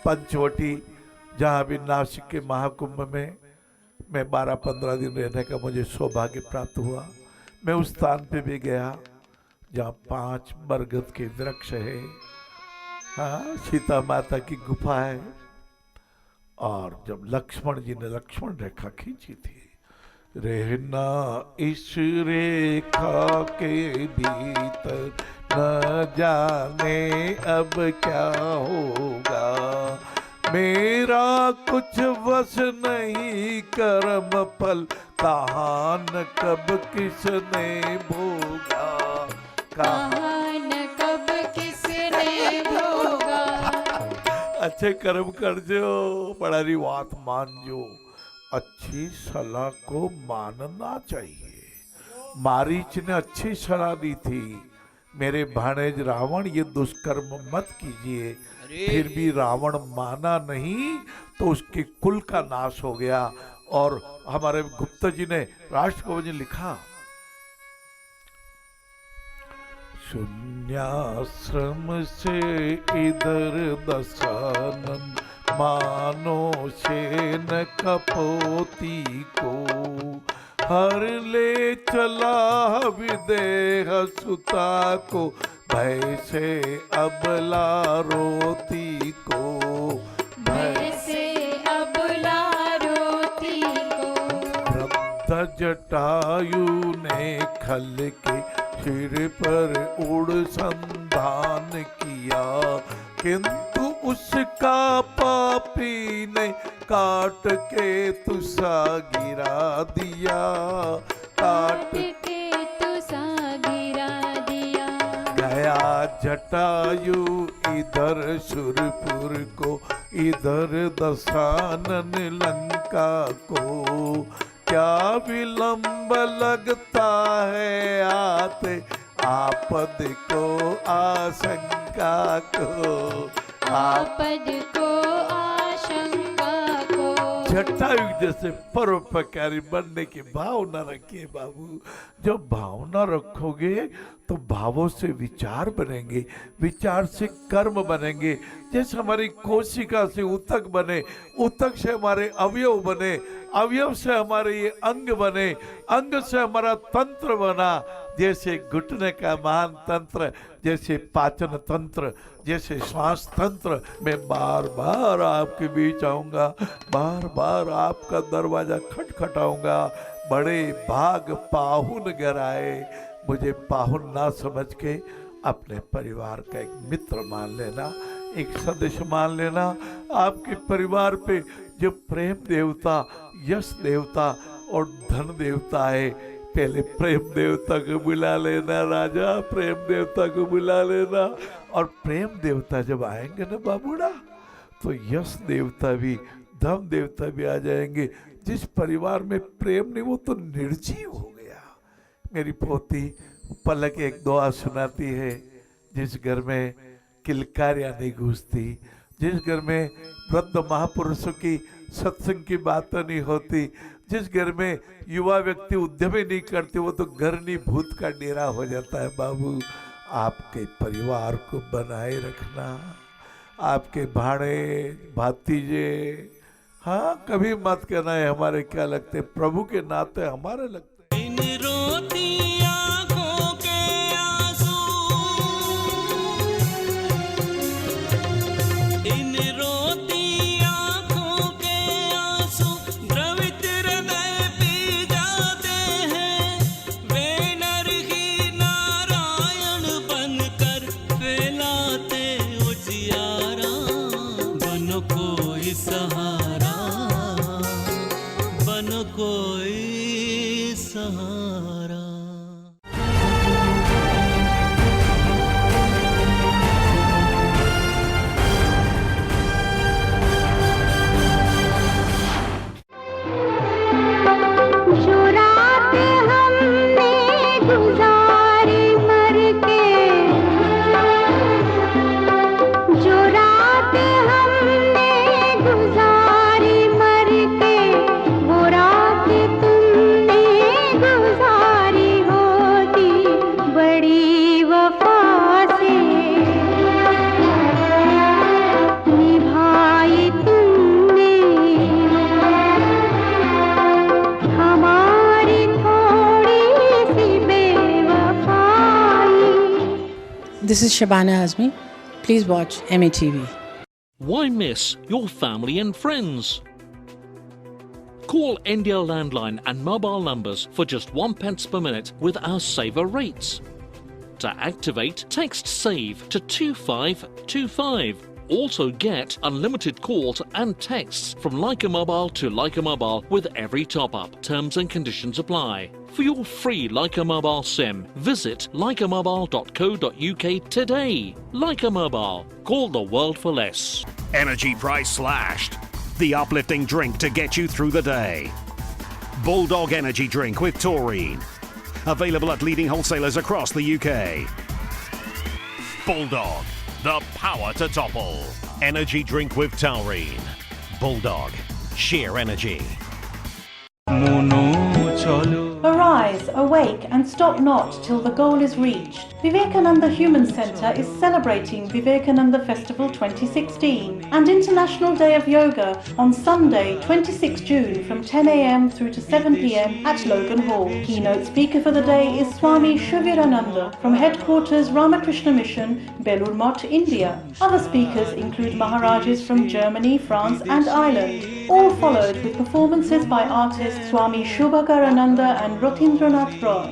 पंचवटी जहाँ भी नासिक के महाकुंभ में मैं 12-15 दिन रहने का मुझे सौभाग्य प्राप्त हुआ। मैं उस स्थान पे भी गया जहाँ 5 बरगद के वृक्ष है, हाँ, सीता माता की गुफा है। और जब लक्ष्मण जी ने लक्ष्मण रेखा खींची थी, रहना इस रेखा के भीतर, न जाने अब क्या होगा, मेरा कुछ वश नहीं कर्म फल, कहाँ न कब किसने भोगा, कहाँ न कब किसने भोगा। अच्छे कर्म कर जो, बड़ी बात मान जो, अच्छी सलाह को मानना चाहिए। मारीच ने अच्छी सलाह दी थी, मेरे भाणेज रावण ये दुष्कर्म मत कीजिए। फिर भी रावण माना नहीं तो उसके कुल का नाश हो गया। और हमारे गुप्त जी ने राष्ट्रकवि ने लिखा, शून्याश्रम से इधर दशानन, मानो शेन कपोती को, हर ले चला विदेह सुता को, भय से अबला रोती को, भय से अबला रोती को। रब्ध जटायु ने खल के सिर पर उड़ संधान किया, किंतु उसका पापी ने काट के तुसा गिरा दिया, काट के तुसा गिरा दिया। गया जटायु इधर सुरपुर को, इधर दशानन लंका को, क्या विलंब लगता है आते, आपद को आशंका को, आपद को आशंका को। जटायु जैसे परोपकारी बनने की भावना रखिए बाबू। जब भावना रखोगे तो भावों से विचार बनेंगे, विचार से कर्म बनेंगे। जैसे हमारी कोशिका से ऊतक बने, ऊतक से हमारे अवयव बने, अवयव से हमारे ये अंग बने, अंग से हमारा तंत्र बना। जैसे घुटने का महान तंत्र, जैसे पाचन तंत्र, जैसे श्वास तंत्र। मैं बार बार आपके बीच आऊँगा, बार बार आपका दरवाजा खटखटाऊंगा। बड़े भाग पाहुन घर आए। मुझे पाहुन ना समझ के अपने परिवार का एक मित्र मान लेना, एक सदस्य मान लेना। आपके परिवार पे जो प्रेम देवता, यश देवता और धन देवता है, पहले प्रेम देवता को बुला लेना राजा, प्रेम देवता को बुला लेना। और प्रेम देवता जब आएंगे ना बाबूड़ा, तो यश देवता भी, धन देवता भी आ जाएंगे। जिस परिवार में प्रेम नहीं, वो तो निर्जीव हो गया। मेरी पोती पलक एक दुआ सुनाती है, जिस घर में किलकारियाँ नहीं गूंजती, जिस घर में वृद्ध महापुरुषों की सत्संग की बातें नहीं होती, जिस घर में युवा व्यक्ति उद्यम ही नहीं करते, वो तो घर नहीं भूत का डेरा हो जाता है। बाबू, आपके परिवार को बनाए रखना। आपके भाणे भातीजे, हाँ, कभी मत कहना है हमारे क्या लगते, प्रभु के नाते हमारे लगते। This is Shabana Azmi. Please watch MATV. Why miss your family and friends? Call India landline and mobile numbers for just 1 pence per minute with our saver rates. To activate, text SAVE to 2525. Also get unlimited calls and texts from Leica Mobile to Leica Mobile with every top-up. Terms and conditions apply. For your free Leica Mobile SIM, visit leicamobile.co.uk today. Leica Mobile. Call the world for less. Energy price slashed. The uplifting drink to get you through the day. Bulldog Energy Drink with taurine. Available at leading wholesalers across the UK. Bulldog. The power to topple. Energy drink with taurine. Bulldog. Sheer energy. Arise, awake and stop not till the goal is reached. Vivekananda Human Centre is celebrating Vivekananda Festival 2016 and International Day of Yoga on Sunday 26 June from 10 a.m. through to 7 p.m. at Logan Hall. Keynote speaker for the day is Swami Shivirananda from Headquarters Ramakrishna Mission, Belur Math, India. Other speakers include Maharajas from Germany, France and Ireland, all followed with performances by artists Swami Shubhakarananda and Rotindranath Roy.